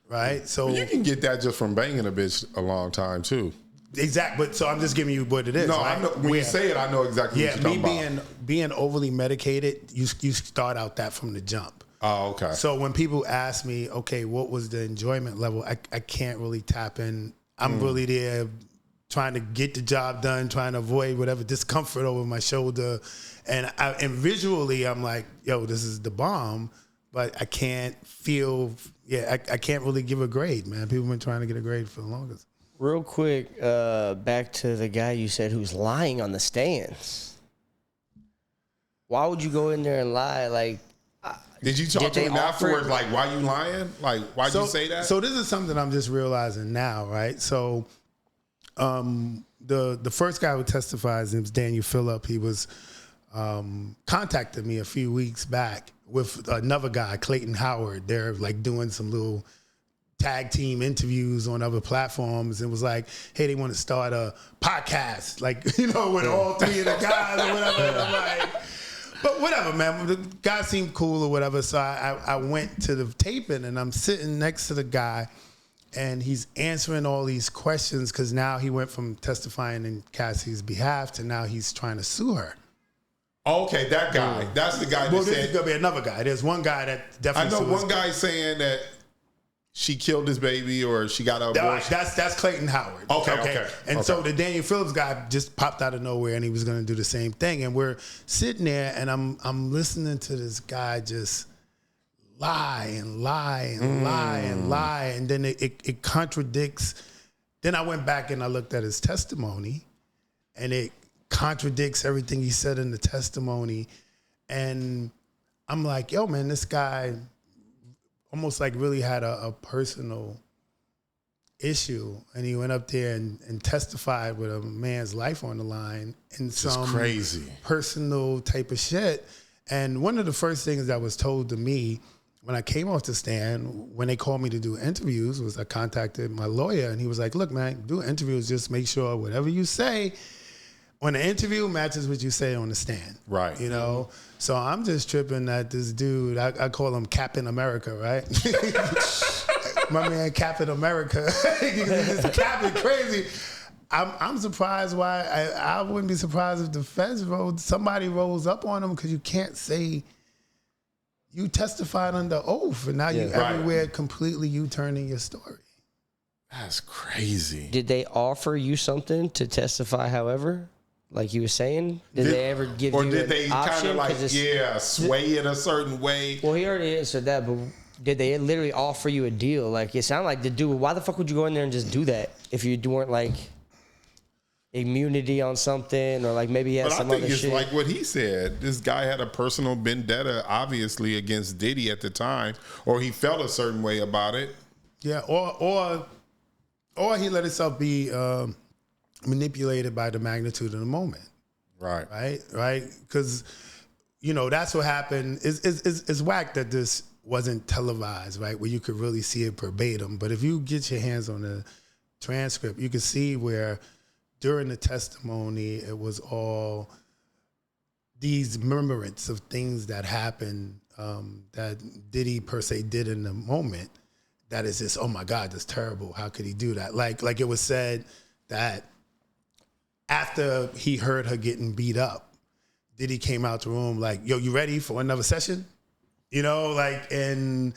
right? So you can get that just from banging a bitch a long time too. Exactly, but so I'm just giving you what it is. No, right? I know, when you say it, I know exactly what you're talking about. Being overly medicated, you start out that from the jump. Oh, okay. So when people ask me, okay, what was the enjoyment level? I can't really tap in. I'm really there trying to get the job done, trying to avoid whatever discomfort over my shoulder. And visually, I'm like, yo, this is the bomb, but I can't feel, I can't really give a grade, man. People have been trying to get a grade for the longest. Real quick, back to the guy you said who's lying on the stands. Why would you go in there and lie? Like, did you talk to him afterwards? Like, why you lying? Like, why'd you say that? So this is something I'm just realizing now, right? So the first guy who testified, his name's Daniel Phillip. He was contacted me a few weeks back with another guy, Clayton Howard. They're like doing some little tag team interviews on other platforms, and was like, hey, they want to start a podcast, like, you know, with all 3 of the guys or whatever. And I'm like, but whatever, man. The guy seemed cool or whatever. So I went to the taping, and I'm sitting next to the guy, and he's answering all these questions because now he went from testifying in Cassie's behalf to now he's trying to sue her. Okay, that guy. That's the guy that Well, said. this is going to be another guy. There's one guy that definitely I know one guy saying that she killed his baby or she got an abortion. That's Clayton Howard. Okay. And so the Daniel Phillips guy just popped out of nowhere, and he was going to do the same thing. And we're sitting there, and I'm listening to this guy just lie and lie and lie and lie, and then it contradicts. Then I went back and I looked at his testimony, and it contradicts everything he said in the testimony. And I'm like, yo, man, this guy almost like really had a personal issue, and he went up there and testified with a man's life on the line in some crazy personal type of shit. And one of the first things that was told to me when I came off the stand, when they called me to do interviews, was I contacted my lawyer, and he was like, look, man, do interviews, just make sure whatever you say on the interview matches what you say on the stand. Right. You know? So I'm just tripping that this dude, I call him Captain America, right? My man Captain America. He's Captain crazy. I'm surprised why, I wouldn't be surprised if the feds somebody rolls up on him, because you can't say you testified under oath, and now you everywhere completely U-turning your story. That's crazy. Did they offer you something to testify, however? Like you were saying? Did they ever give you an option? Or did they kind of like, sway it a certain way? Well, he already answered that, but did they literally offer you a deal? Like, it sounded like the dude, why the fuck would you go in there and just do that if you weren't like immunity on something, or like maybe he had some other shit? But I think it's like what he said. This guy had a personal vendetta, obviously, against Diddy at the time, or he felt a certain way about it. Yeah, or he let himself be manipulated by the magnitude of the moment. Right. Because, that's what happened. It's whack that this wasn't televised, right, where you could really see it verbatim. But if you get your hands on the transcript, you can see where during the testimony, it was all these murmurants of things that happened that Diddy per se did in the moment. That is just, oh my God, that's terrible. How could he do that? Like it was said that after he heard her getting beat up, Diddy came out the room like, yo, you ready for another session? And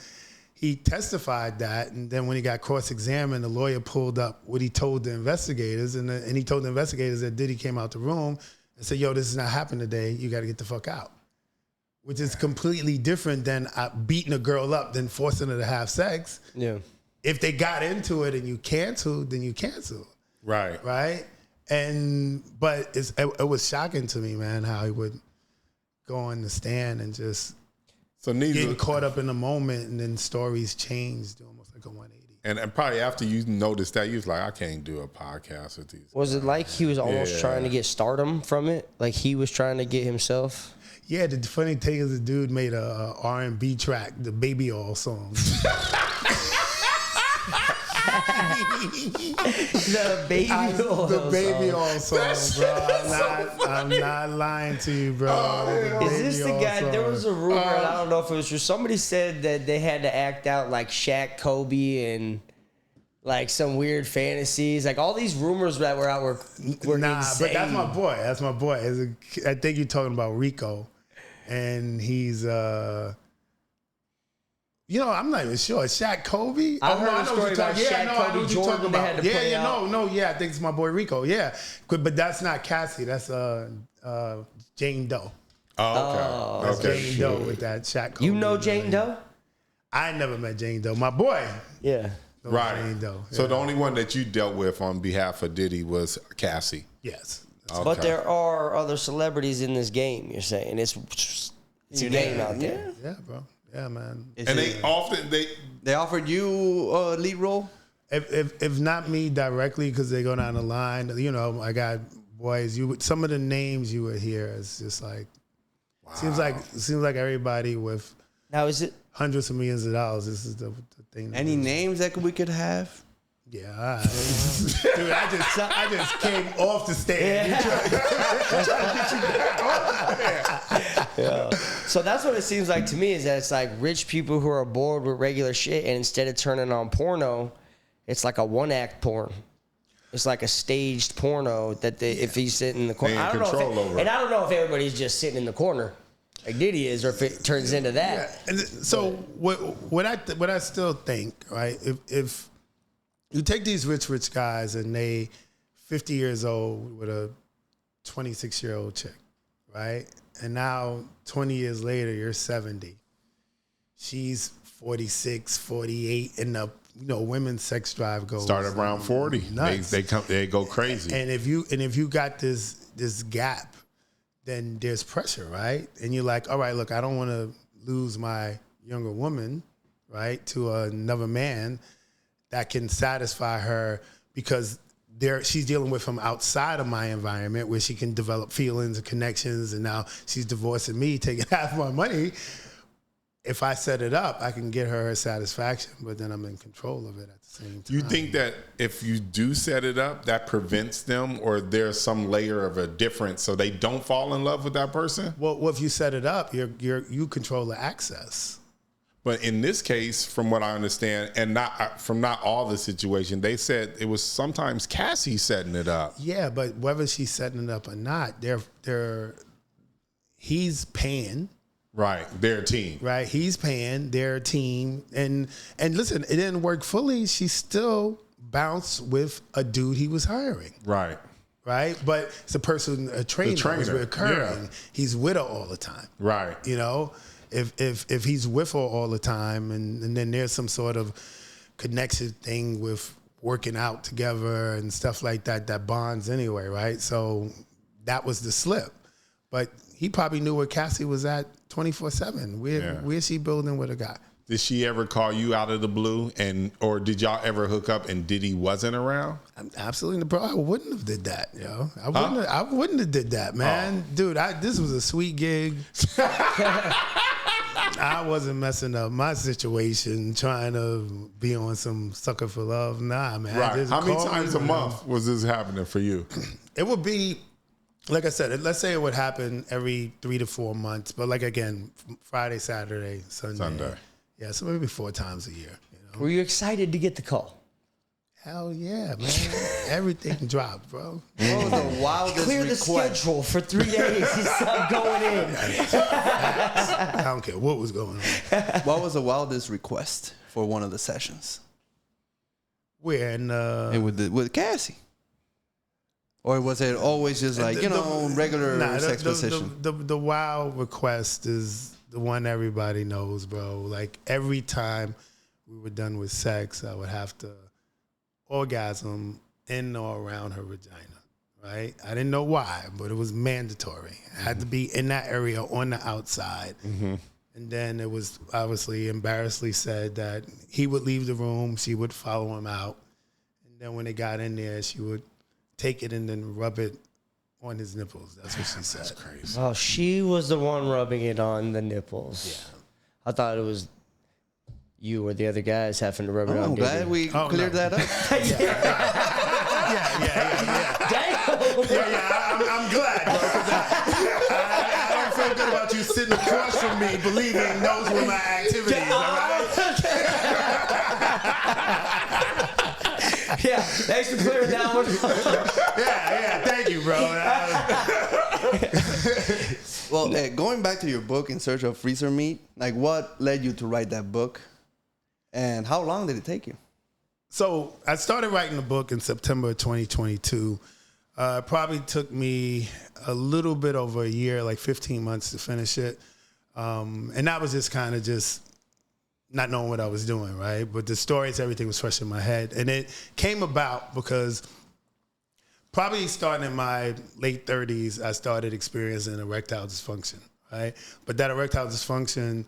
he testified that, and then when he got cross-examined, the lawyer pulled up what he told the investigators, and he told the investigators that Diddy came out the room and said, yo, this is not happening today. You got to get the fuck out, which is completely different than beating a girl up than forcing her to have sex. Yeah. If they got into it and you canceled, then you canceled. Right. But it was shocking to me, man, how he would go on the stand and just getting caught up in the moment, and then stories changed almost like a 180. And probably after you noticed that, you was like, I can't do a podcast with these. Was it like he was almost trying to get stardom from it? Like he was trying to get himself? Yeah, the funny thing is the dude made a R&B track, the Baby All song. The Baby All song, bro. I'm not lying to you, bro. Is this the guy? There was a rumor, and I don't know if it was true. Somebody said that they had to act out like Shaq, Kobe, and like some weird fantasies. Like all these rumors that were out were insane. But that's my boy. I think you're talking about Rico, and he's I'm not even sure. Shaq, Kobe? I heard a story about Shaq, Kobe, Jordan. They had to play out. I think it's my boy Rico. Yeah, but that's not Cassie. That's Jane Doe. Oh, okay. That's Jane Doe with that Shaq, Kobe. You know Jane Doe? I never met Jane Doe. My boy. Yeah. Right. Jane Doe. So the only one that you dealt with on behalf of Diddy was Cassie. Yes. Okay. But there are other celebrities in this game. You're saying it's a game out there. Yeah, bro. Yeah, man. And they offered you a lead role? If not me directly, because they go down the line. I got boys. Some of the names you would hear is just like, wow. Seems like everybody with now is it hundreds of millions of dollars. This is the thing. Any names that we could have? Yeah, all right. Dude, I just came off the stand. Yeah. So that's what it seems like to me, is that it's like rich people who are bored with regular shit, and instead of turning on porno, it's like a one-act porn. It's like a staged porno that if he's sitting in the corner, I don't know if everybody's just sitting in the corner like Diddy is, or if it turns into that. Yeah. So what I still think, right? If you take these rich guys and they 50 years old with a 26-year-old chick, right? And now 20 years later, you're 70. She's 46, 48, and the women's sex drive goes start around 40. Nuts. They go crazy. And if you got this gap, then there's pressure, right? And you're like, all right, look, I don't want to lose my younger woman, right, to another man that can satisfy her, because she's dealing with him outside of my environment where she can develop feelings and connections, and now she's divorcing me, taking half my money. If I set it up, I can get her satisfaction, but then I'm in control of it at the same time. You think that if you do set it up, that prevents them, or there's some layer of a difference so they don't fall in love with that person? Well, if you set it up, you control the access. But in this case, from what I understand, and not all the situation, they said it was sometimes Cassie setting it up. Yeah, but whether she's setting it up or not, he's paying. Right, their team. Right, he's paying their team, and listen, it didn't work fully. She still bounced with a dude he was hiring. Right, but it's a trainer who's recurring. Yeah. He's with her all the time. Right, if he's with her all the time, and then there's some sort of connection thing with working out together and stuff like that bonds anyway, right? So that was the slip, but he probably knew where Cassie was at 24/7. Where's she building with a guy? Did she ever call you out of the blue, or did y'all ever hook up and Diddy wasn't around? Absolutely, bro. I wouldn't have did that, yo. I wouldn't have did that, man. Dude, this was a sweet gig. I wasn't messing up my situation trying to be on some sucker for love. Nah, man. Right. How many times a month was this happening for you? It would be, like I said, let's say it would happen every 3 to 4 months, but like again, Friday, Saturday, Sunday. Yeah, so maybe 4 times a year. Were you excited to get the call? Hell yeah, man. Everything dropped, bro. What was the wildest Clear the request? schedule for 3 days. He stopped going in. I don't care what was going on. What was the wildest request for one of the sessions? Where? And with Cassie? Or was it always just like, regular sex position? The wild request is the one everybody knows, bro. Like every time we were done with sex, I would have to orgasm in or around her vagina, right? I didn't know why, but it was mandatory. I had to be in that area on the outside. Mm-hmm. And then it was obviously embarrassingly said that he would leave the room, she would follow him out. And then when they got in there, she would take it and then rub it on his nipples. That's what she said. That's crazy. Oh, she was the one rubbing it on the nipples. Yeah. I thought it was you or the other guys having to rub it on. I'm glad we cleared that up. I'm glad, bro. I don't feel good about you sitting across from me believing those were my activities, all right? Yeah, thanks for clearing that one. Yeah, thank you, bro. Well, going back to your book, In Search of Freezer Meat, like what led you to write that book? And how long did it take you? So I started writing the book in September of 2022. It probably took me a little bit over a year, like 15 months to finish it. And that was just kind of just not knowing what I was doing, right? But the stories, everything was fresh in my head. And it came about because probably starting in my late 30s, I started experiencing erectile dysfunction, right? But that erectile dysfunction,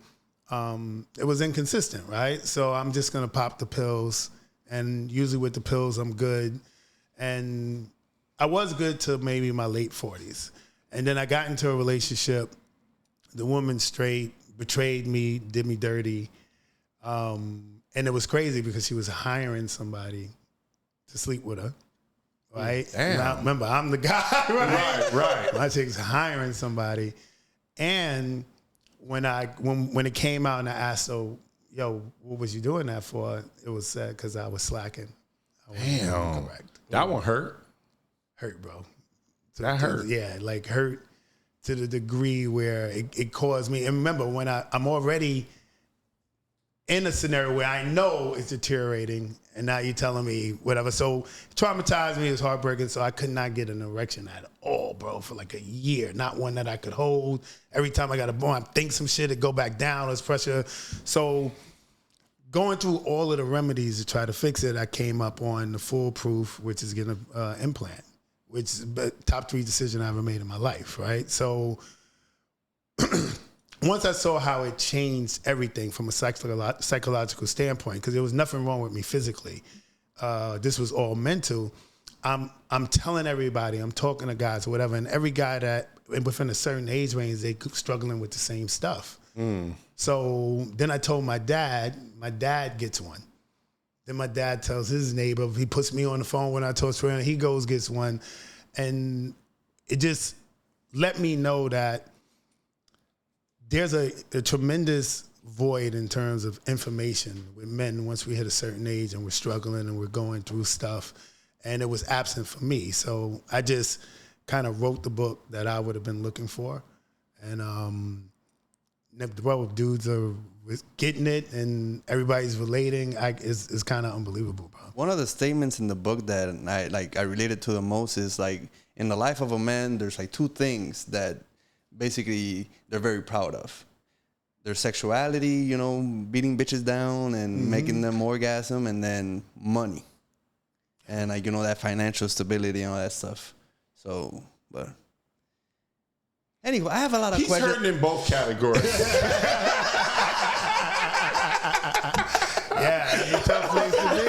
it was inconsistent, right? So I'm just going to pop the pills, and usually with the pills, I'm good. And I was good to maybe my late 40s. And then I got into a relationship. The woman straight betrayed me, did me dirty. And it was crazy because she was hiring somebody to sleep with her, right? Now, remember, I'm the guy, right? Right. My chick's hiring somebody. And when it came out and I asked her, yo, what was you doing that for? It was said because I was slacking. Damn. Correct. That one hurt. Hurt, bro. That hurt. Yeah, like hurt to the degree where it caused me. And remember, when I'm already in a scenario where I know it's deteriorating, and now you're telling me whatever. So it traumatized me, it was heartbreaking, so I could not get an erection at all, bro, for like a year. Not one that I could hold. Every time I got a bone, I think some shit, it go back down, there's pressure. So going through all of the remedies to try to fix it, I came up on the foolproof, which is getting an implant, which is the top 3 decision I ever made in my life, right? So once I saw how it changed everything from a psychological standpoint, because there was nothing wrong with me physically. This was all mental. I'm telling everybody, I'm talking to guys or whatever, and every guy that within a certain age range, they struggling with the same stuff. So then I told my dad gets one. Then my dad tells his neighbor, he puts me on the phone when I talk to him, he goes, gets one. And it just let me know that there's a tremendous void in terms of information with men once we hit a certain age and we're struggling and we're going through stuff. And it was absent for me. So I just kind of wrote the book that I would have been looking for. And well, dudes are getting it and everybody's relating. It's kind of unbelievable, bro. One of the statements in the book that I related to the most is like, in the life of a man, there's like two things that basically they're very proud of. Their sexuality, you know, beating bitches down and making them orgasm, and then money. And like, you know, that financial stability and all that stuff. So, but anyway, I have a lot of questions. He's hurting in both categories. Yeah, it's a tough place to be.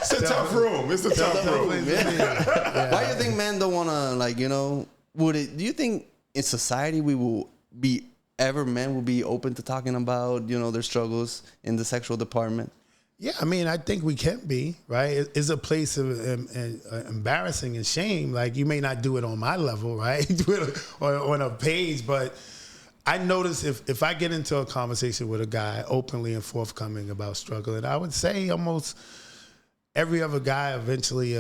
It's a tough room. It's a tough room. Yeah. Why do you think men don't want to, like, you know, do you think in society men will be open to talking about, you know, their struggles in the sexual department? Yeah, I mean, I think we can be, right? It's a place of embarrassing and shame. Like, you may not do it on my level, right? Do it on a page, but I notice if I get into a conversation with a guy openly and forthcoming about struggling, I would say almost every other guy eventually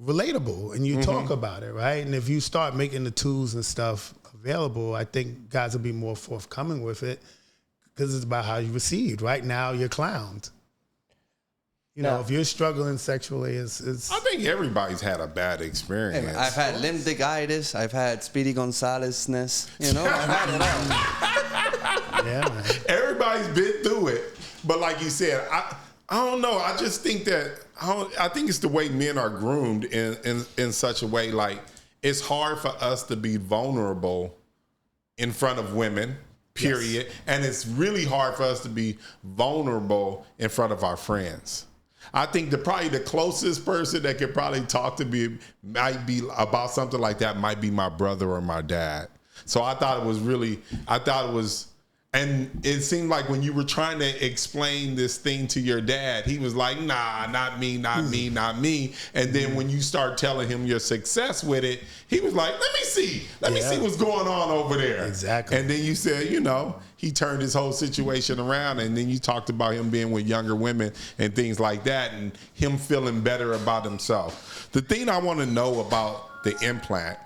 relatable, and you talk about it, right? And if you start making the tools and stuff available, I think guys will be more forthcoming with it because it's about how you received. Right now, you're clowned. You know, if you're struggling sexually, it's. I think everybody's had a bad experience. Hey, I've had limp-dick-itis. I've had Speedy Gonzalez-ness. You know, I've had it all. Yeah, man. Everybody's been through it. But like you said, I don't know. I just think that, I think it's the way men are groomed in such a way. Like, it's hard for us to be vulnerable in front of women, period. Yes. And it's really hard for us to be vulnerable in front of our friends. I think probably the closest person that could probably talk to me might be about something like that might be my brother or my dad. So I thought it was, and it seemed like when you were trying to explain this thing to your dad, he was like, nah, not me, not me, not me. And then when you start telling him your success with it, he was like, let me see what's going on over there. Exactly. And then you said, you know, he turned his whole situation around, and then you talked about him being with younger women and things like that, and him feeling better about himself. The thing I want to know about the implant,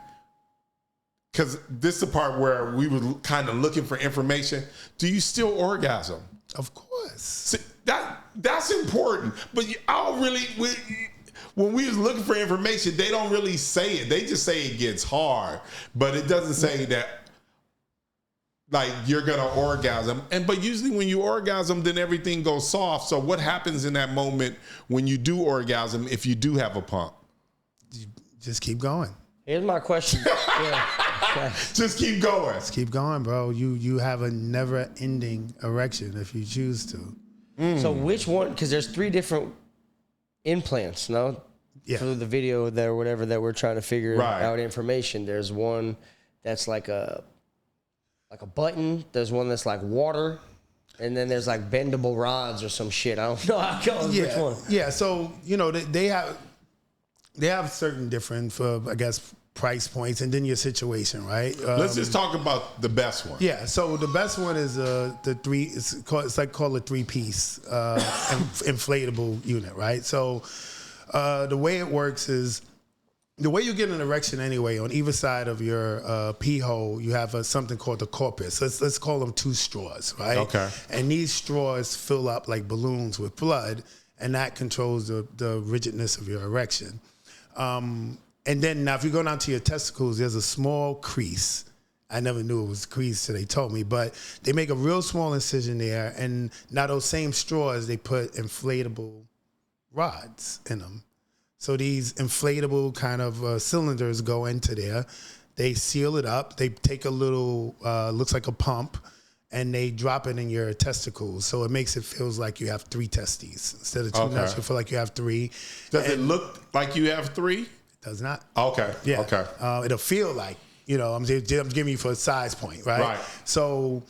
because this is the part where we were kind of looking for information. Do you still orgasm? Of course. See, that's important. But when we was looking for information, they don't really say it. They just say it gets hard, but it doesn't say that like you're gonna orgasm. But usually when you orgasm, then everything goes soft. So what happens in that moment when you do orgasm if you do have a pump? You just keep going. Here's my question. Just keep going. Just keep going, bro. You have a never-ending erection if you choose to. So which one? Because there's 3 different implants, no? Yeah. Through the video there, whatever that we're trying to figure out information. There's one that's like a button. There's one that's like water, and then there's like bendable rods or some shit. I don't know how it goes. Which one? Yeah. So you know they have certain different I guess price points, and then your situation, right? Let's just talk about the best one. Yeah. So the best one is the 3. It's called a 3-piece inflatable unit, right? So the way it works is the way you get an erection anyway. On either side of your pee hole, you have something called the corpus. Let's call them 2 straws, right? Okay. And these straws fill up like balloons with blood, and that controls the rigidness of your erection. And then now if you go down to your testicles, there's a small crease. I never knew it was a crease till they told me, but they make a real small incision there, and now those same straws, they put inflatable rods in them. So these inflatable kind of cylinders go into there. They seal it up. They take a little, looks like a pump, and they drop it in your testicles. So it makes it feels like you have 3 testes. Instead of 2 nuts, you feel like you have 3. Does it look like you have 3? It does not. Okay. Yeah. Okay. It'll feel like, I'm giving you for a size point, right? Right. So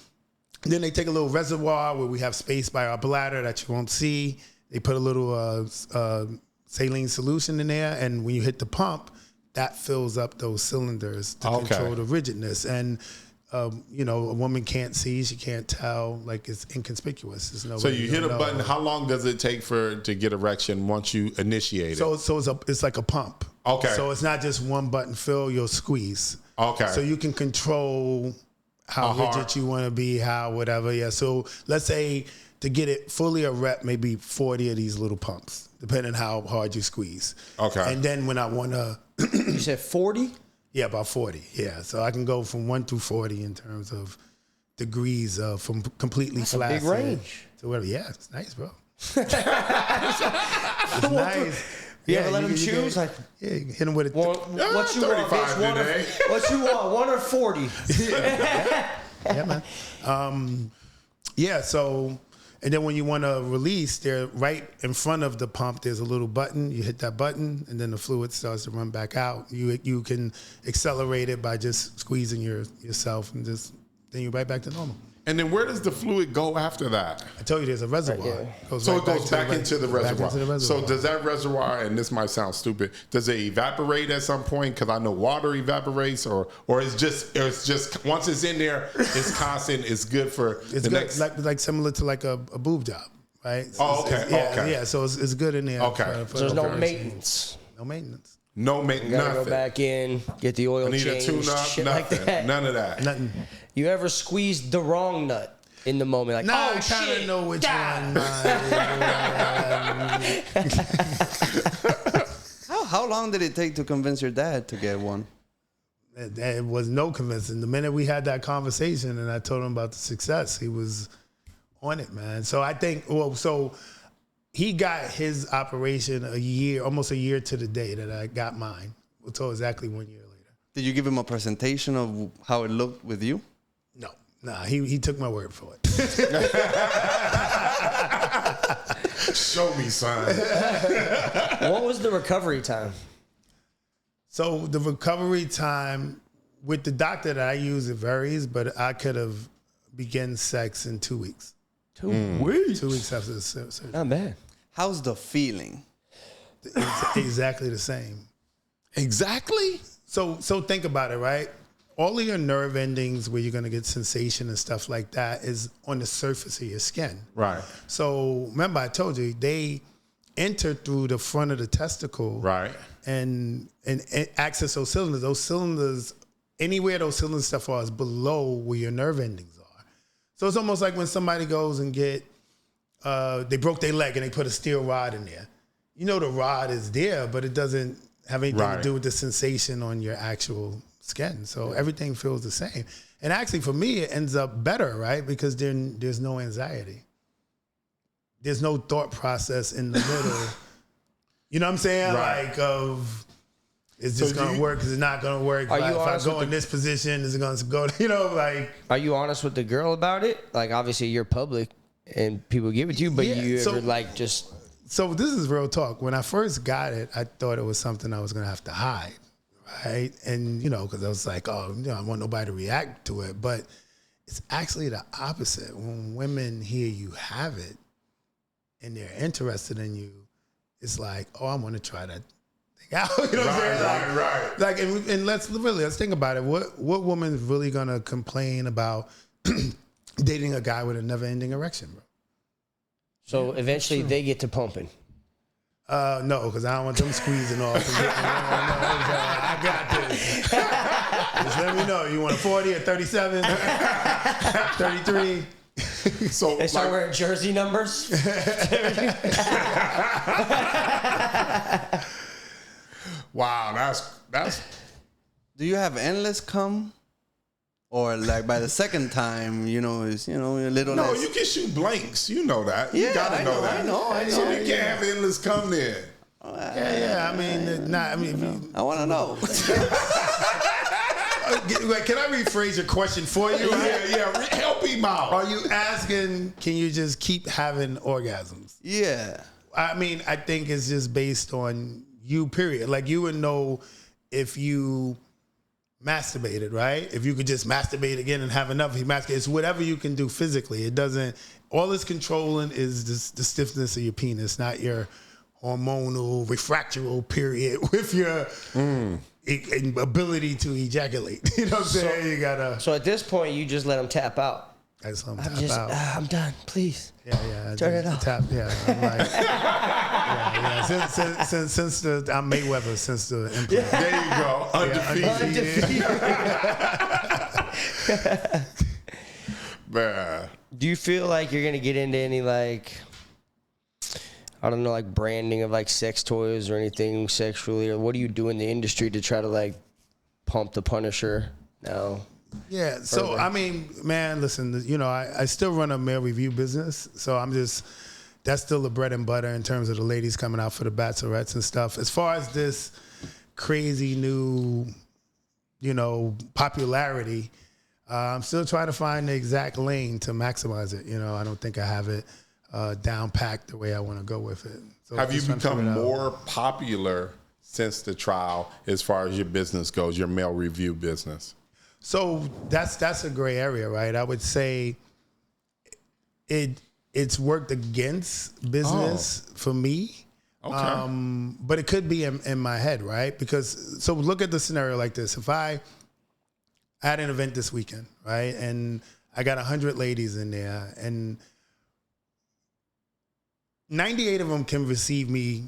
then they take a little reservoir where we have space by our bladder that you won't see. They put a little saline solution in there, and when you hit the pump, that fills up those cylinders to control the rigidness. And a woman can't see, she can't tell, like it's inconspicuous. There's no So way you hit a button. How long does it take to get erection once you initiate it? So it's like a pump. Okay. So it's not just one button fill, you'll squeeze. Okay. So you can control how rigid you want to be, how whatever. Yeah. So let's say to get it fully erect, maybe 40 of these little pumps, depending how hard you squeeze. Okay. And then when I want to... You said 40? Yeah, about 40. Yeah. So I can go from 1 through 40 in terms of degrees from completely flaccid. Big range. To whatever. Yeah, it's nice, bro. It's nice. You ever let him choose? Yeah, you can hit him with it. What you want, bitch? What you want? 1 or 40? Yeah, man. So, and then when you want to release, they're right in front of the pump. There's a little button. You hit that button, and then the fluid starts to run back out. You can accelerate it by just squeezing yourself, and then you're right back to normal. And then where does the fluid go after that? I told you there's a reservoir. Right, It goes back into the reservoir. So does that reservoir, and this might sound stupid, does it evaporate at some point? Because I know water evaporates, or it's just once it's in there, it's constant. It's good for it's the good, next. like similar to like a boob job, right? So Okay. Yeah. So it's good in there. Okay. So there's no maintenance. No maintenance. No maintenance. Gotta go back in, get the oil Need changed, a tune-up. shit Nothing. like that. None of that. Nothing. You ever squeezed the wrong nut in the moment? Like, Nah, oh I kind of shit, know which one. How long did it take to convince your dad to get one? It was no convincing. The minute we had that conversation and I told him about the success, he was on it, man. So I think, so he got his operation almost a year to the day that I got mine. So exactly 1 year later. Did you give him a presentation of how it looked with you? No, he took my word for it. Show me, son. What was the recovery time? So the recovery time with the doctor that I use, it varies, but I could have begun sex in 2 weeks. 2 weeks? 2 weeks after the surgery. Not bad. How's the feeling? It's exactly the same. Exactly. So think about it, right? All of your nerve endings where you're going to get sensation and stuff like that is on the surface of your skin. Right. So remember I told you, they enter through the front of the testicle. Right. And access those cylinders. Those cylinders, anywhere those cylinder stuff are is below where your nerve endings are. So it's almost like when somebody goes and they broke their leg and they put a steel rod in there. You know the rod is there, but it doesn't have anything to do with the sensation on your actual skin. So everything feels the same. And actually for me, it ends up better, right? Because then there's no anxiety. There's no thought process in the middle. You know what I'm saying? Right. Like is this going to work? Is it not going to work? Are you if I honest go with in this position, is it going to go, like. Are you honest with the girl about it? Like, obviously you're public and people give it to you, but you ever just... So this is real talk. When I first got it, I thought it was something I was going to have to hide, right? And, because I was like, I want nobody to react to it. But it's actually the opposite. When women hear you have it and they're interested in you, it's like, I want to try that thing out. You know what I'm saying? Right. Like, and let's think about it. What woman is really going to complain about dating a guy with a never-ending erection, bro? So eventually they get to pumping. No, because I don't want them squeezing off. I got this. Just let me know. You want a 40 or 37? 33? So They start wearing jersey numbers. Wow, that's. Do you have endless cum? Or like by the second time, it's a little No, less. you can shoot blanks. You know that. Yeah, You gotta I know know, that. I know. So you can't have endless cum there. Yeah. I mean, I want to know. Can I rephrase your question for you? Yeah. Help him out. Are you asking, can you just keep having orgasms? Yeah. I mean, I think it's just based on you, period. Like, you would know if you masturbated, right? If you could just masturbate again and have enough, if you masturbate, it's whatever you can do physically. It doesn't, all it's controlling is the stiffness of your penis, not your hormonal, refractory period with your ability to ejaculate. You know what I'm saying? You gotta. So at this point, you just let them tap out. I'm done, please. Yeah. Turn it off. Tap, yeah. I'm like, yeah. Since I'm Mayweather since the Implant. There you go. Undefeated. Man. Do you feel like you're gonna get into any, like, I don't know, like branding of like sex toys or anything sexually, or what do you do in the industry to try to like pump the Punisher now? Yeah, so further? I mean, man, listen, you know, I still run a male review business, so that's still the bread and butter in terms of the ladies coming out for the bachelorettes and stuff. As far as this crazy new, you know, popularity, I'm still trying to find the exact lane to maximize it. You know, I don't think I have it down packed the way I want to go with it. So have you become more popular since the trial as far as your business goes, your male review business? So that's a gray area, right? I would say it's worked against business for me. Okay. But it could be in my head, right? Because, so look at the scenario like this. If I had an event this weekend, right? And I got 100 ladies in there, and 98 of them can receive me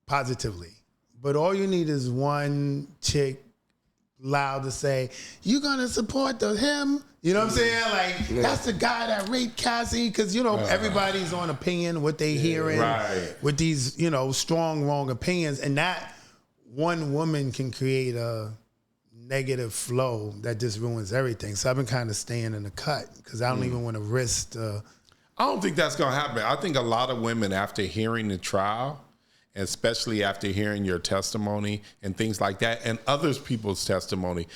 positively. But all you need is one chick loud to say, you gonna support him? You know what I'm saying? Like, that's the guy that raped Cassie. Because, you know, everybody's on opinion, what they hearing with these, you know, strong, wrong opinions. And that one woman can create a negative flow that just ruins everything. So I've been kind of staying in the cut because I don't even want to risk I don't think that's going to happen. I think a lot of women, after hearing the trial, especially after hearing your testimony and things like that, and other people's testimony,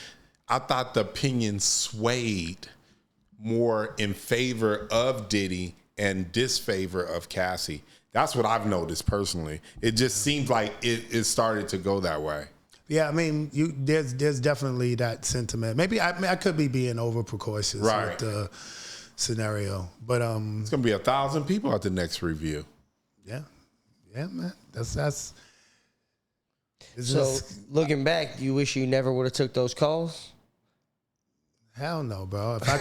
I thought the opinion swayed more in favor of Diddy and disfavor of Cassie. That's what I've noticed personally. It just seems like it started to go that way. Yeah, I mean, there's definitely that sentiment. Maybe I could be being over precautious with the scenario, but it's gonna be 1,000 people at the next review. Yeah, man. That's. So looking back, you wish you never would have took those calls? Hell no, bro. If I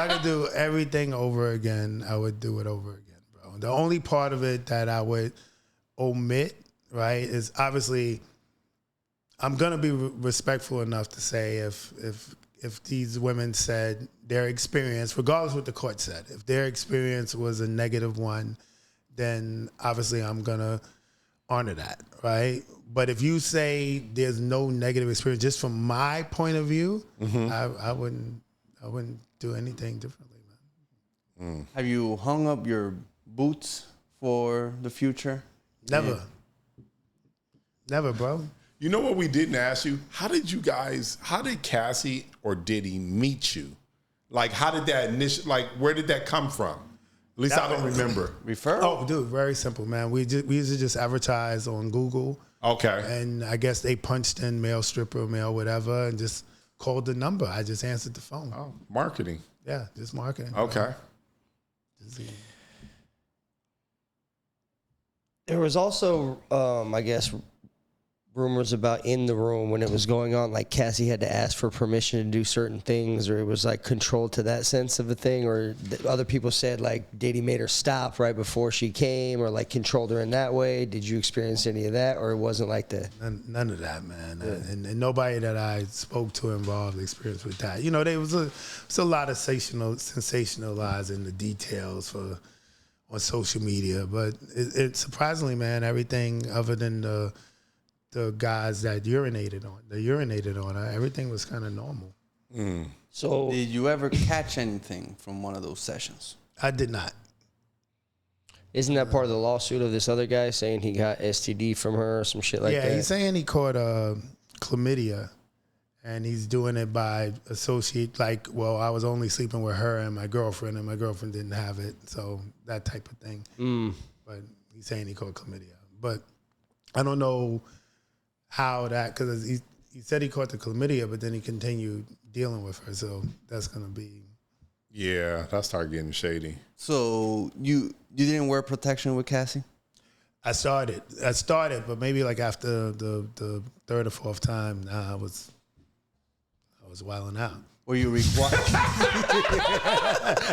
could do everything over again, I would do it over again, bro. The only part of it that I would omit, right, is obviously I'm gonna be respectful enough to say if these women said their experience, regardless of what the court said, if their experience was a negative one, then obviously I'm gonna honor that, right? But if you say there's no negative experience, just from my point of view, I wouldn't do anything differently, man. Have you hung up your boots for the future? Never, bro. You know what we didn't ask you? How did Cassie or Diddy meet you? Like, how did that where did that come from? At least I don't remember. Referral? Oh, dude, very simple, man. We used to just advertise on Google. Okay. And I guess they punched in male stripper, male whatever, and just called the number. I just answered the phone. Oh, marketing. Yeah, just marketing. Okay. There was also, I guess, rumors about in the room when it was going on, like Cassie had to ask for permission to do certain things, or it was like controlled to that sense of a thing, or other people said like Diddy made her stop right before she came, or like controlled her in that way. Did you experience any of that, or it wasn't like that? None of that, man. Yeah. And nobody that I spoke to involved experienced with that. You know, there was a lot of sensationalizing the details on social media, but it surprisingly, man, everything other than the guys that urinated on her, everything was kind of normal. So did you ever catch anything from one of those sessions? I did not. Isn't that part of the lawsuit of this other guy saying he got STD from her or some shit like that? Yeah, he's saying he caught chlamydia, And he's doing it by associate, like, well, I was only sleeping with her and my girlfriend didn't have it. So that type of thing. But he's saying he caught chlamydia. But I don't know how that, because he said he caught the chlamydia, but then he continued dealing with her. So that's going to be. Yeah, that started getting shady. So you didn't wear protection with Cassie? I started, but maybe like after the third or fourth time, I was wilding out. Were you required?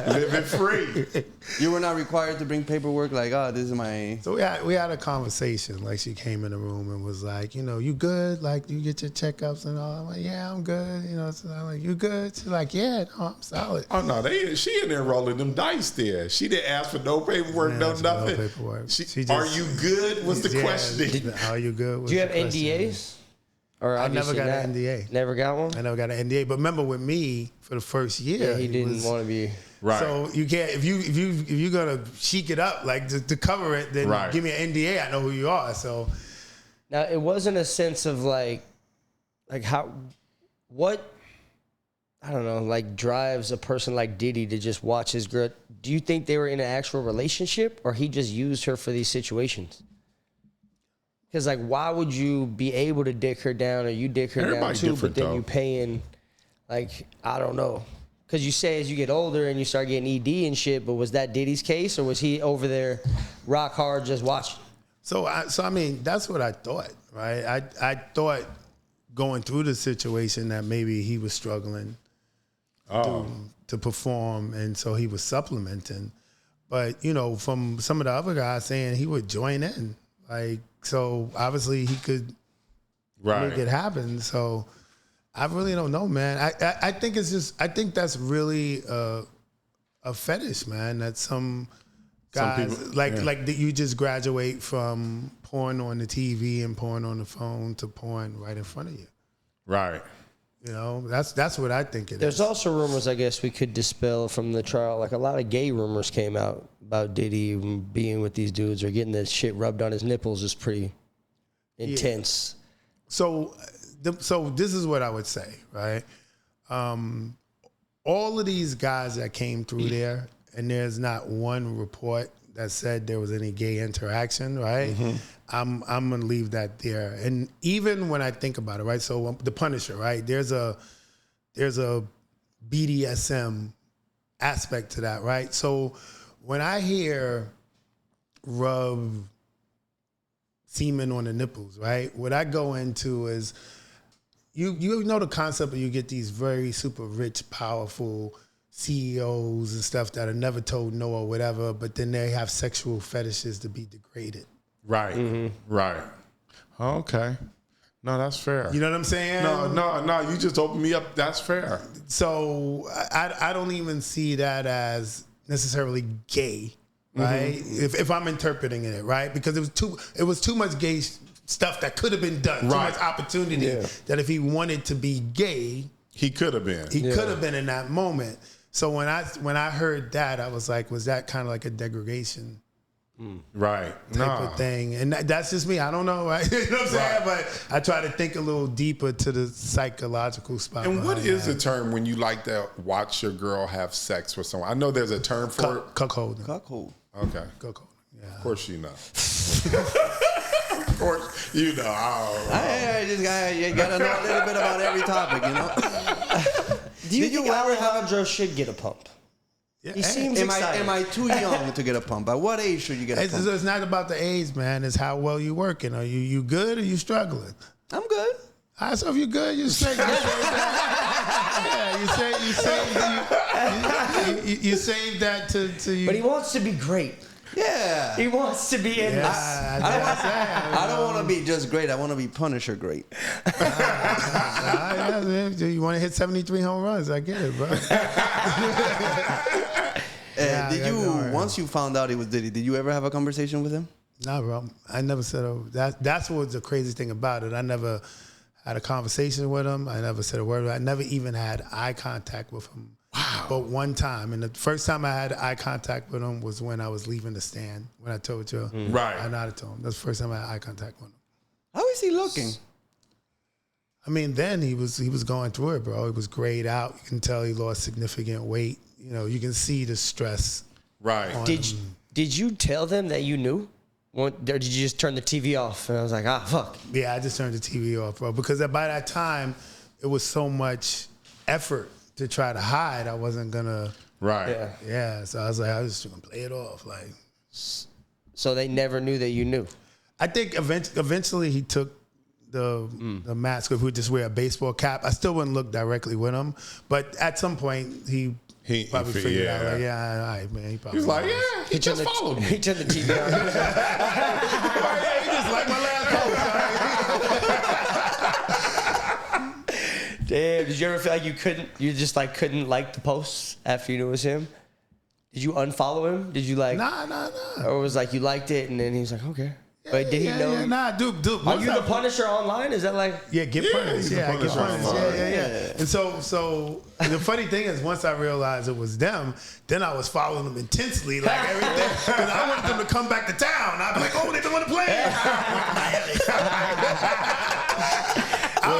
Living free. You were not required to bring paperwork like, oh, this is my... So we had a conversation. Like, she came in the room and was like, you know, you good? Like, you get your checkups and all? I'm like, yeah, I'm good. You know, so I'm like, you good? She's like, yeah, no, I'm solid. Oh, no, she in there rolling them dice there. She didn't ask for no paperwork, no nothing. No paperwork. She just, are you good was the question. Are you good? Do you have NDAs? Or I never got an NDA. Never got one? I never got an NDA. But remember with me, for the first year, yeah, he didn't want to be... Right. So you can't, if you're gonna chic it up like to cover it, then give me an NDA. I know who you are. So now it wasn't a sense of like how, what, I don't know, like drives a person like Diddy to just watch his girl. Do you think they were in an actual relationship, or he just used her for these situations? Because like, why would you be able to dick her down, or you dick her down too, but then you paying, like, I don't know. Because you say as you get older and you start getting ED and shit, but was that Diddy's case, or was he over there rock hard just watching? So I mean, that's what I thought, right? I thought going through the situation that maybe he was struggling to perform, and so he was supplementing. But, you know, from some of the other guys saying he would join in, like, so obviously he could make it happen. So I really don't know, man. I think it's just, I think that's really a fetish, man. That some guys, some people, like that you just graduate from porn on the TV and porn on the phone to porn right in front of you. Right. You know, that's what I think it is. There's also rumors, I guess, we could dispel from the trial. Like, a lot of gay rumors came out about Diddy being with these dudes or getting this shit rubbed on his nipples is pretty intense. Yeah. So this is what I would say, right? All of these guys that came through there, and there's not one report that said there was any gay interaction, right? Mm-hmm. I'm gonna leave that there. And even when I think about it, right? So the Punisher, right? There's a BDSM aspect to that, right? So when I hear rub semen on the nipples, right? What I go into is you know the concept of you get these very super rich, powerful CEOs and stuff that are never told no or whatever, but then they have sexual fetishes to be degraded. Right. Mm-hmm. Right. Okay. No, that's fair. You know what I'm saying? No. You just opened me up. That's fair. So I don't even see that as necessarily gay, right? Mm-hmm. If I'm interpreting it, right? Because it was too much gay stuff that could have been done. Too much opportunity that if he wanted to be gay, he could have been. He could have been in that moment. So when I heard that, I was like, was that kind of like a degradation? Right. Type of thing. And that's just me. I don't know, right? You know what I'm saying? But I try to think a little deeper to the psychological spot. And what is the term when you like to watch your girl have sex with someone? I know there's a term for it. Cuckolding. Okay. Cuckolding. Yeah. Of course you know. Of course you know. This guy, you got to know a little bit about every topic, you know? Do you think Alejandro should get a pump? Yeah. He seems excited. Am I too young to get a pump? At what age should you get a pump? It's not about the age, man. It's how well you working. Are you good or you struggling? I'm good. So if you're good, you straight. You save that to you. But he wants to be great. Yeah. He wants to be in this. I don't want to be just great. I want to be Punisher great. You want to hit 73 home runs. I get it, bro. Once you found out it was Diddy, did you ever have a conversation with him? No, bro. I never said that's what was the crazy thing about it. I never had a conversation with him. I never said a word. I never even had eye contact with him. Wow. But one time, and the first time I had eye contact with him was when I was leaving the stand, when I told you. Right. I nodded to him. That's the first time I had eye contact with him. How is he looking? I mean, then he was going through it, bro. He was grayed out. You can tell he lost significant weight. You know, you can see the stress. Right. Did you tell them that you knew? Or did you just turn the TV off? And I was like, fuck. Yeah, I just turned the TV off, bro. Because by that time, it was so much effort to try to hide. I wasn't gonna. Right. Yeah. So I was like, I was just gonna play it off, like. So they never knew that you knew. I think eventually he took the mask. If we just wear a baseball cap, I still wouldn't look directly with him. But at some point, he probably figured out, like, yeah, all right, man. He was like, yeah, he just followed me. He turned the TV on. He just like my last post. Damn, did you ever feel like you just like couldn't like the posts after you knew it was him? Did you unfollow him? Did you like? Nah. Or was like you liked it and then he was like, okay. But did he know? Yeah, nah, dude. Are you the Punisher online? Is that like? Yeah, get punished. Yeah, Get punished. Yeah. And so the funny thing is, once I realized it was them, then I was following them intensely, like everything, because I wanted them to come back to town. I'd be like, oh, they don't want to play. I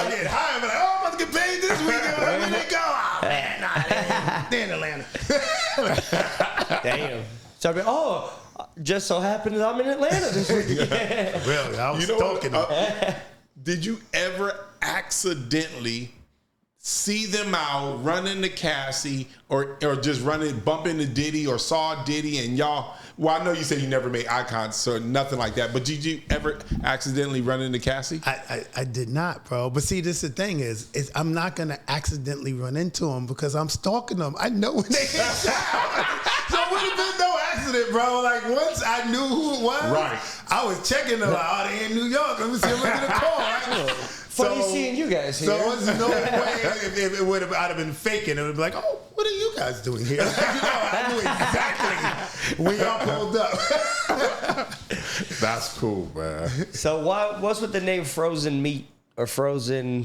would get high and be like, oh, I'm about to get paid this weekend. Where they go? Oh man, they're in Atlanta. Damn. So I'd be, just so happens I'm in Atlanta this weekend. Really, I was stalking them. Did you ever accidentally see them out running to Cassie or just bump into Diddy or saw Diddy and y'all? Well, I know you said you never made eye contact, so nothing like that. But did you ever accidentally run into Cassie? I did not, bro. But see, this the thing is I'm not gonna accidentally run into them because I'm stalking them. I know when they get down. So it would have been no accident, bro. Like once I knew who it was, right. I was checking them out. They in New York. Let me see if I get a call. Right? Funny seeing you guys here. So there's no way if it would have. I'd have been faking. It would be like, oh, what are you guys doing here? Like, I knew exactly when y'all pulled up. That's cool, man. So what's with the name Frozen Meat or Frozen?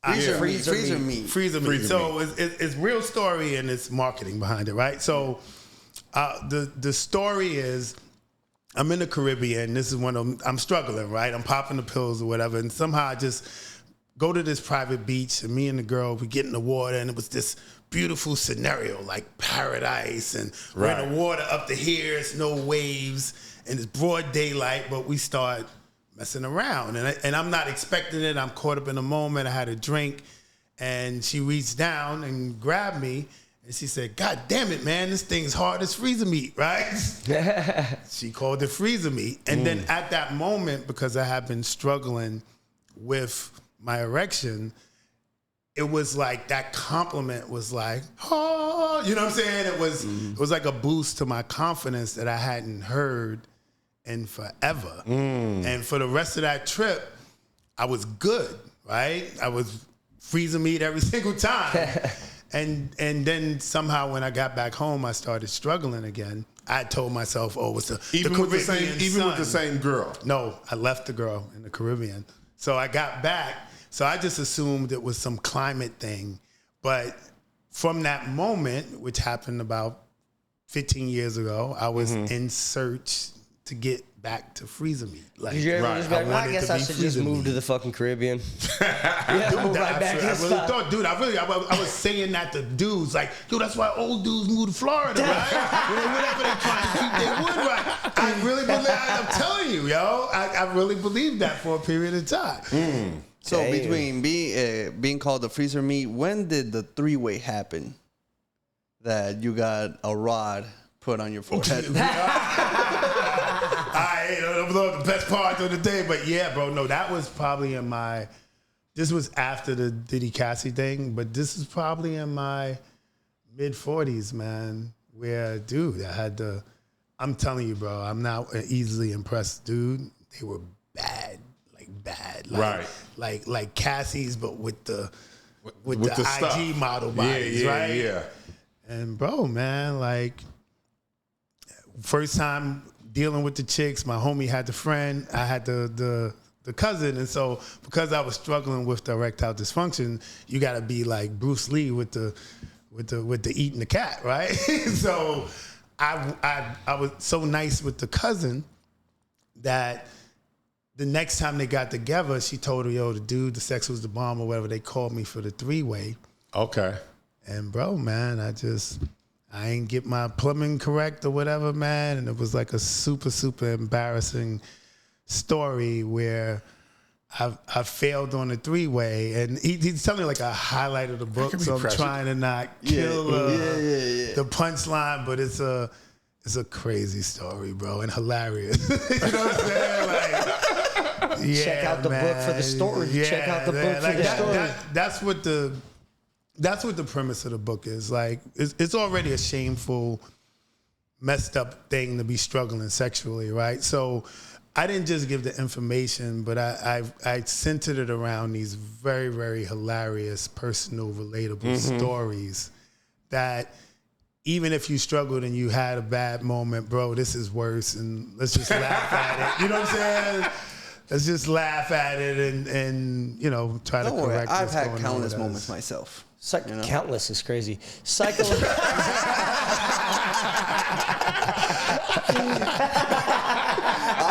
Freezer meat. So it's real story and it's marketing behind it, right? So the story is, I'm in the Caribbean. This is when I'm struggling, right? I'm popping the pills or whatever, and somehow I just go to this private beach, and me and the girl, we get in the water, and it was this beautiful scenario, like paradise, and we're in the water up to here, it's no waves, and it's broad daylight, but we start messing around, and I'm not expecting it. I'm caught up in the moment. I had a drink, and she reached down and grabbed me, and she said, God damn it, man, this thing's hard as freezer meat, right? She called it freezer meat. And then at that moment, because I had been struggling with my erection, it was like that compliment was like, oh, you know what I'm saying? It was like a boost to my confidence that I hadn't heard in forever. And for the rest of that trip, I was good, right? I was freezer meat every single time. And then somehow when I got back home, I started struggling again. I told myself, oh, it's the Caribbean with the same girl. No, I left the girl in the Caribbean. So I got back. So I just assumed it was some climate thing. But from that moment, which happened about 15 years ago, I was in search to get back to freezer meat. Like, did you ever just be like, I guess I should just move to the fucking Caribbean? Move right back to I really thought, dude, I was saying that to dudes, like, dude, that's why old dudes move to Florida, right? Whatever they trying to keep their wood right. I really believe, I'm telling you, yo, I really believed that for a period of time. So between being called the freezer meat, when did the three-way happen? That you got a rod put on your forehead? I don't know the best part of the day, but yeah, bro, no, that was probably this was after the Diddy Cassie thing, but this is probably in my mid-40s, man, where, dude, I'm telling you, bro, I'm not an easily impressed dude. They were bad. Like Cassie's, but with the IG model bodies, right? Yeah. And bro, man, like first time dealing with the chicks, my homie had the friend, I had the cousin, and so because I was struggling with the erectile dysfunction, you got to be like Bruce Lee with the eating the cat, right? So I was so nice with the cousin that the next time they got together, she told her, yo, the sex was the bomb or whatever. They called me for the 3-way. Okay. And bro, man, I ain't get my plumbing correct or whatever, man. And it was like a super, super embarrassing story where I failed on the 3-way. And he's telling me like a highlight of the book, so I'm trying to not kill the punchline, but it's a crazy story, bro, and hilarious. You know what I'm saying? Like, check out the book for the story. Check out the book for the story. That's what the premise of the book is. Like, it's already a shameful, messed up thing to be struggling sexually, right? So I didn't just give the information, but I centered it around these very, very hilarious, personal, relatable stories that even if you struggled and you had a bad moment, bro, this is worse, and let's just laugh at it. You know what I'm saying? Let's just laugh at it and you know, try to correct I've what's had going on countless with moments us. myself. Countless is crazy. I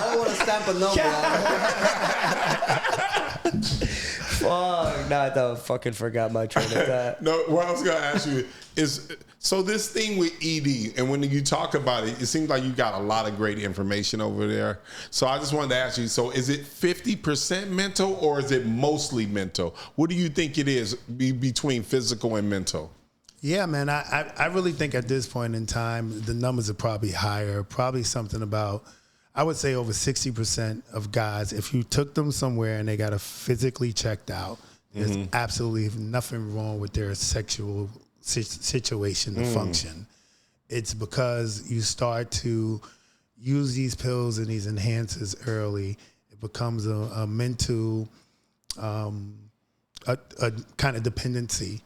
don't want to stamp a number on it. Fuck, no, I fucking forgot my train of thought. No, what I was going to ask you is, so this thing with ED, and when you talk about it, it seems like you got a lot of great information over there. So I just wanted to ask you, so is it 50% mental or is it mostly mental? What do you think it is between physical and mental? Yeah, man, I really think at this point in time, the numbers are probably higher, probably something about, I would say over 60% of guys, if you took them somewhere and they got physically checked out, there's absolutely nothing wrong with their sexual situation to function. It's because you start to use these pills and these enhancers early. It becomes a mental, a kind of dependency.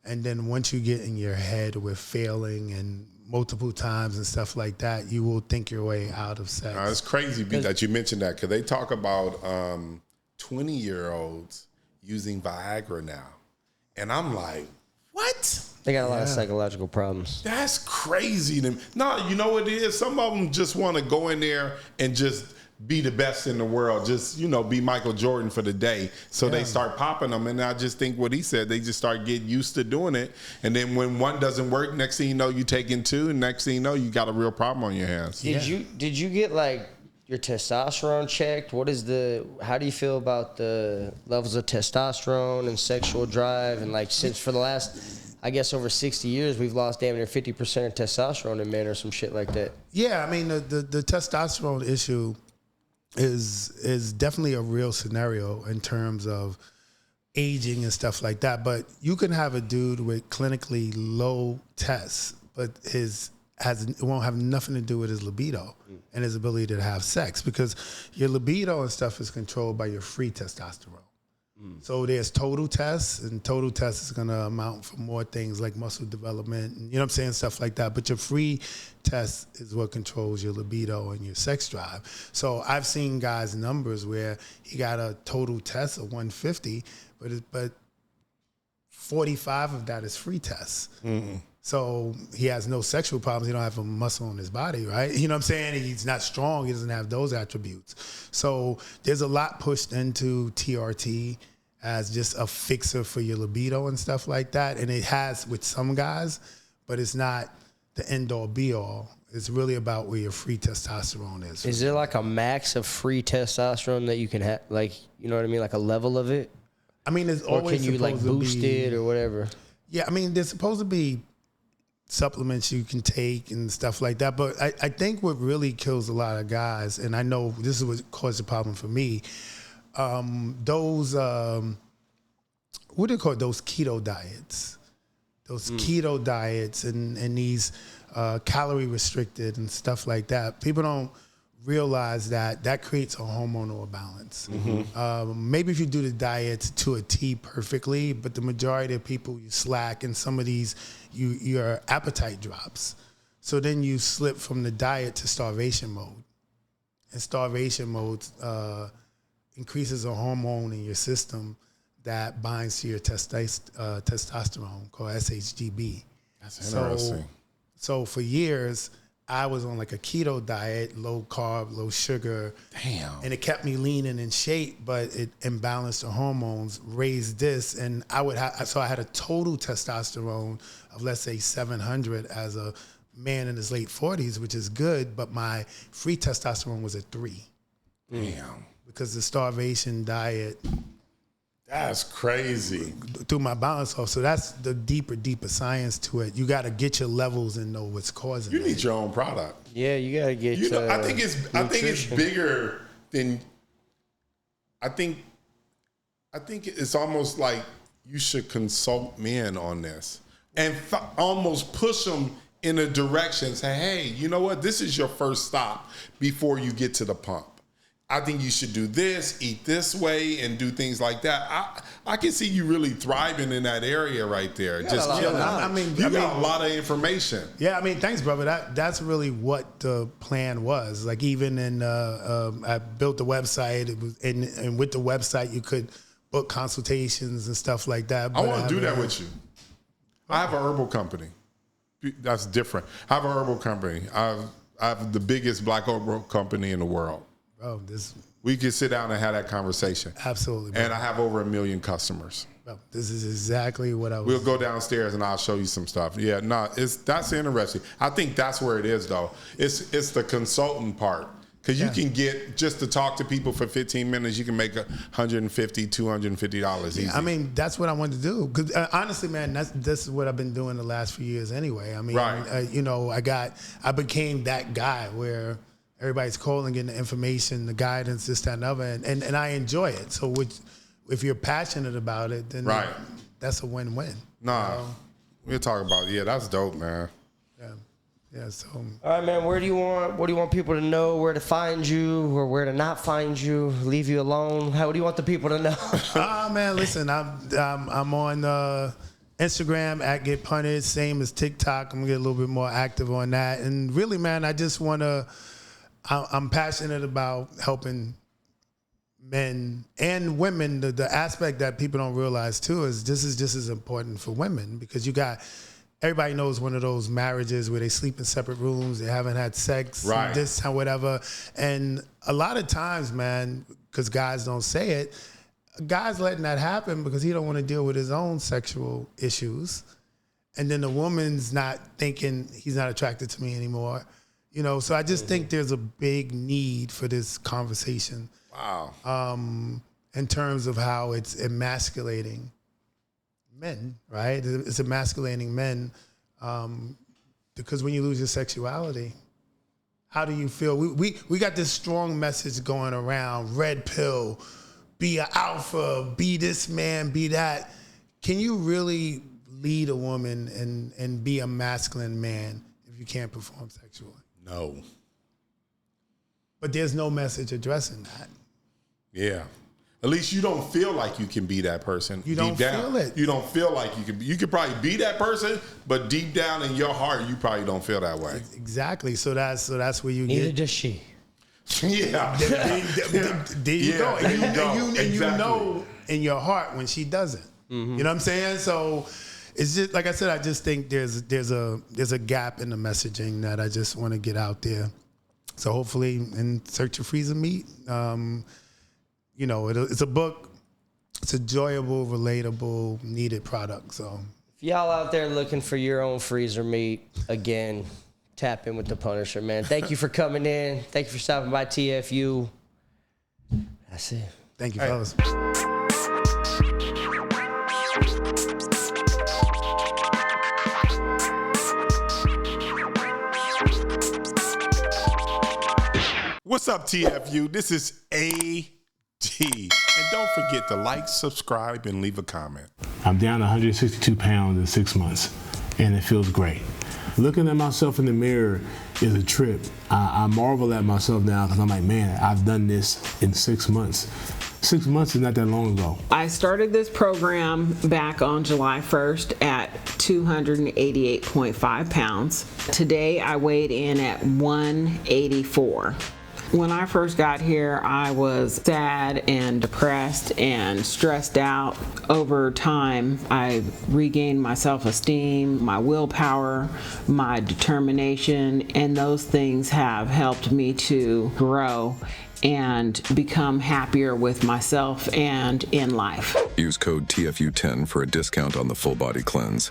And then once you get in your head with failing and multiple times and stuff like that, you will think your way out of sex. It's crazy that you mentioned that, because they talk about 20-year-olds using Viagra now. And I'm like, what? They got a lot of psychological problems. That's crazy to me. No, you know what it is? Some of them just want to go in there and just be the best in the world, just, you know, be Michael Jordan for the day. So they start popping them. And I just think what he said, they just start getting used to doing it. And then when one doesn't work, next thing you know, you taking two. And next thing you know, you got a real problem on your hands. Did you get like your testosterone checked? How do you feel about the levels of testosterone and sexual drive? And like, since for the last, I guess, over 60 years, we've lost damn near 50% of testosterone in men or some shit like that. Yeah, I mean, the testosterone issue is definitely a real scenario in terms of aging and stuff like that. But you can have a dude with clinically low tests, but it won't have nothing to do with his libido and his ability to have sex, because your libido and stuff is controlled by your free testosterone. So there's total tests, and total tests is going to amount for more things like muscle development, and, you know what I'm saying, stuff like that. But your free test is what controls your libido and your sex drive. So I've seen guys' numbers where he got a total test of 150, but 45 of that is free tests. So he has no sexual problems. He don't have a muscle on his body, right? You know what I'm saying? He's not strong. He doesn't have those attributes. So there's a lot pushed into TRT as just a fixer for your libido and stuff like that. And it has with some guys, but it's not the end-all, be-all. It's really about where your free testosterone is. Is there like a max of free testosterone that you can have? Like, you know what I mean? Like a level of it? I mean, there's or always can you like boost it or whatever? Yeah, I mean, there's supposed to be supplements you can take and stuff like that. But I think what really kills a lot of guys, and I know this is what caused the problem for me, those, what do you call it? Those keto diets. Those keto diets and these calorie restricted and stuff like that. People don't realize that creates a hormonal imbalance. Maybe if you do the diets to a T perfectly, but the majority of people, you slack, and some of these, your appetite drops. So then you slip from the diet to starvation mode. And starvation mode increases a hormone in your system that binds to your testosterone called SHGB. That's interesting. So for years, I was on like a keto diet, low carb, low sugar. Damn. And it kept me lean and in shape, but it imbalanced the hormones, raised this, and so I had a total testosterone of, let's say, 700 as a man in his late 40s, which is good, but my free testosterone was at 3. Damn. Because the starvation diet. That's crazy. Threw my balance off. So that's the deeper science to it. You got to get your levels and know what's causing it. You need your own product. Yeah, you gotta get. I think it's bigger than. I think it's almost like you should consult men on this and almost push them in a direction. Say, hey, you know what? This is your first stop before you get to the pump. I think you should do this, eat this way, and do things like that. I can see you really thriving in that area right there. Just chilling. I mean, got a lot of information. Yeah, I mean, thanks, brother. That's really what the plan was. Like even in, I built the website. It was, and with the website, you could book consultations and stuff like that. I want to do that with you. I have an herbal company. That's different. I have a herbal company. I have the biggest black herbal company in the world. Bro, we could sit down and have that conversation. Absolutely. Bro. And I have over 1 million customers. Bro, this is exactly what I was. We'll go downstairs and I'll show you some stuff. Yeah, no, that's interesting. I think that's where it is though. It's the consultant part. Because you can get, just to talk to people for 15 minutes, you can make $150, $250 easy. I mean, that's what I wanted to do. Because honestly, man, this is what I've been doing the last few years anyway. I mean, right. I became that guy where everybody's calling, getting the information, the guidance, this, that, and other, and I enjoy it. So if you're passionate about it, then right. That's a win-win. Nah, we'll talk about it. Yeah, that's dope, man. Yeah, so. All right, man, what do you want people to know? Where to find you or where to not find you? Leave you alone? How do you want the people to know? Man, listen, I'm on Instagram at Get Punished, same as TikTok. I'm gonna get a little bit more active on that. And really, man, I just I'm passionate about helping men and women. The aspect that people don't realize too is this is just as important for women, because everybody knows one of those marriages where they sleep in separate rooms, they haven't had sex, right. This time, whatever. And a lot of times, man, because guys don't say it, a guy's letting that happen because he don't want to deal with his own sexual issues. And then the woman's not thinking he's not attracted to me anymore. So I just think there's a big need for this conversation. Wow. In terms of how it's emasculating men, right? It's emasculating men because when you lose your sexuality, how do you feel? We got this strong message going around, red pill, be an alpha, be this man, be that. Can you really lead a woman and be a masculine man if you can't perform sexually? No. But there's no message addressing that. Yeah. At least you don't feel like you can be that person. You don't feel it. You don't feel like you can be. You could probably be that person, but deep down in your heart, you probably don't feel that way. Exactly. So that's where you Neither get. does she. Yeah. There you go. And Exactly. you know in your heart when she doesn't. Mm-hmm. You know what I'm saying? So it's just like I said. I just think there's a gap in the messaging that I just want to get out there. So hopefully, in Search of Freezer Meat. It's a book. It's enjoyable, relatable, needed product. So if y'all out there looking for your own freezer meat, again, tap in with the Punisher, man. Thank you for coming in. Thank you for stopping by TFU. That's it. Thank you, fellas. What's up, TFU? This is A.T. And don't forget to like, subscribe, and leave a comment. I'm down 162 pounds in 6 months, and it feels great. Looking at myself in the mirror is a trip. I marvel at myself now because I'm like, man, I've done this in 6 months. 6 months is not that long ago. I started this program back on July 1st at 288.5 pounds. Today I weighed in at 184. When I first got here, I was sad and depressed and stressed out. Over time, I regained my self-esteem, my willpower, my determination, and those things have helped me to grow and become happier with myself and in life. Use code TFU10 for a discount on the full body cleanse.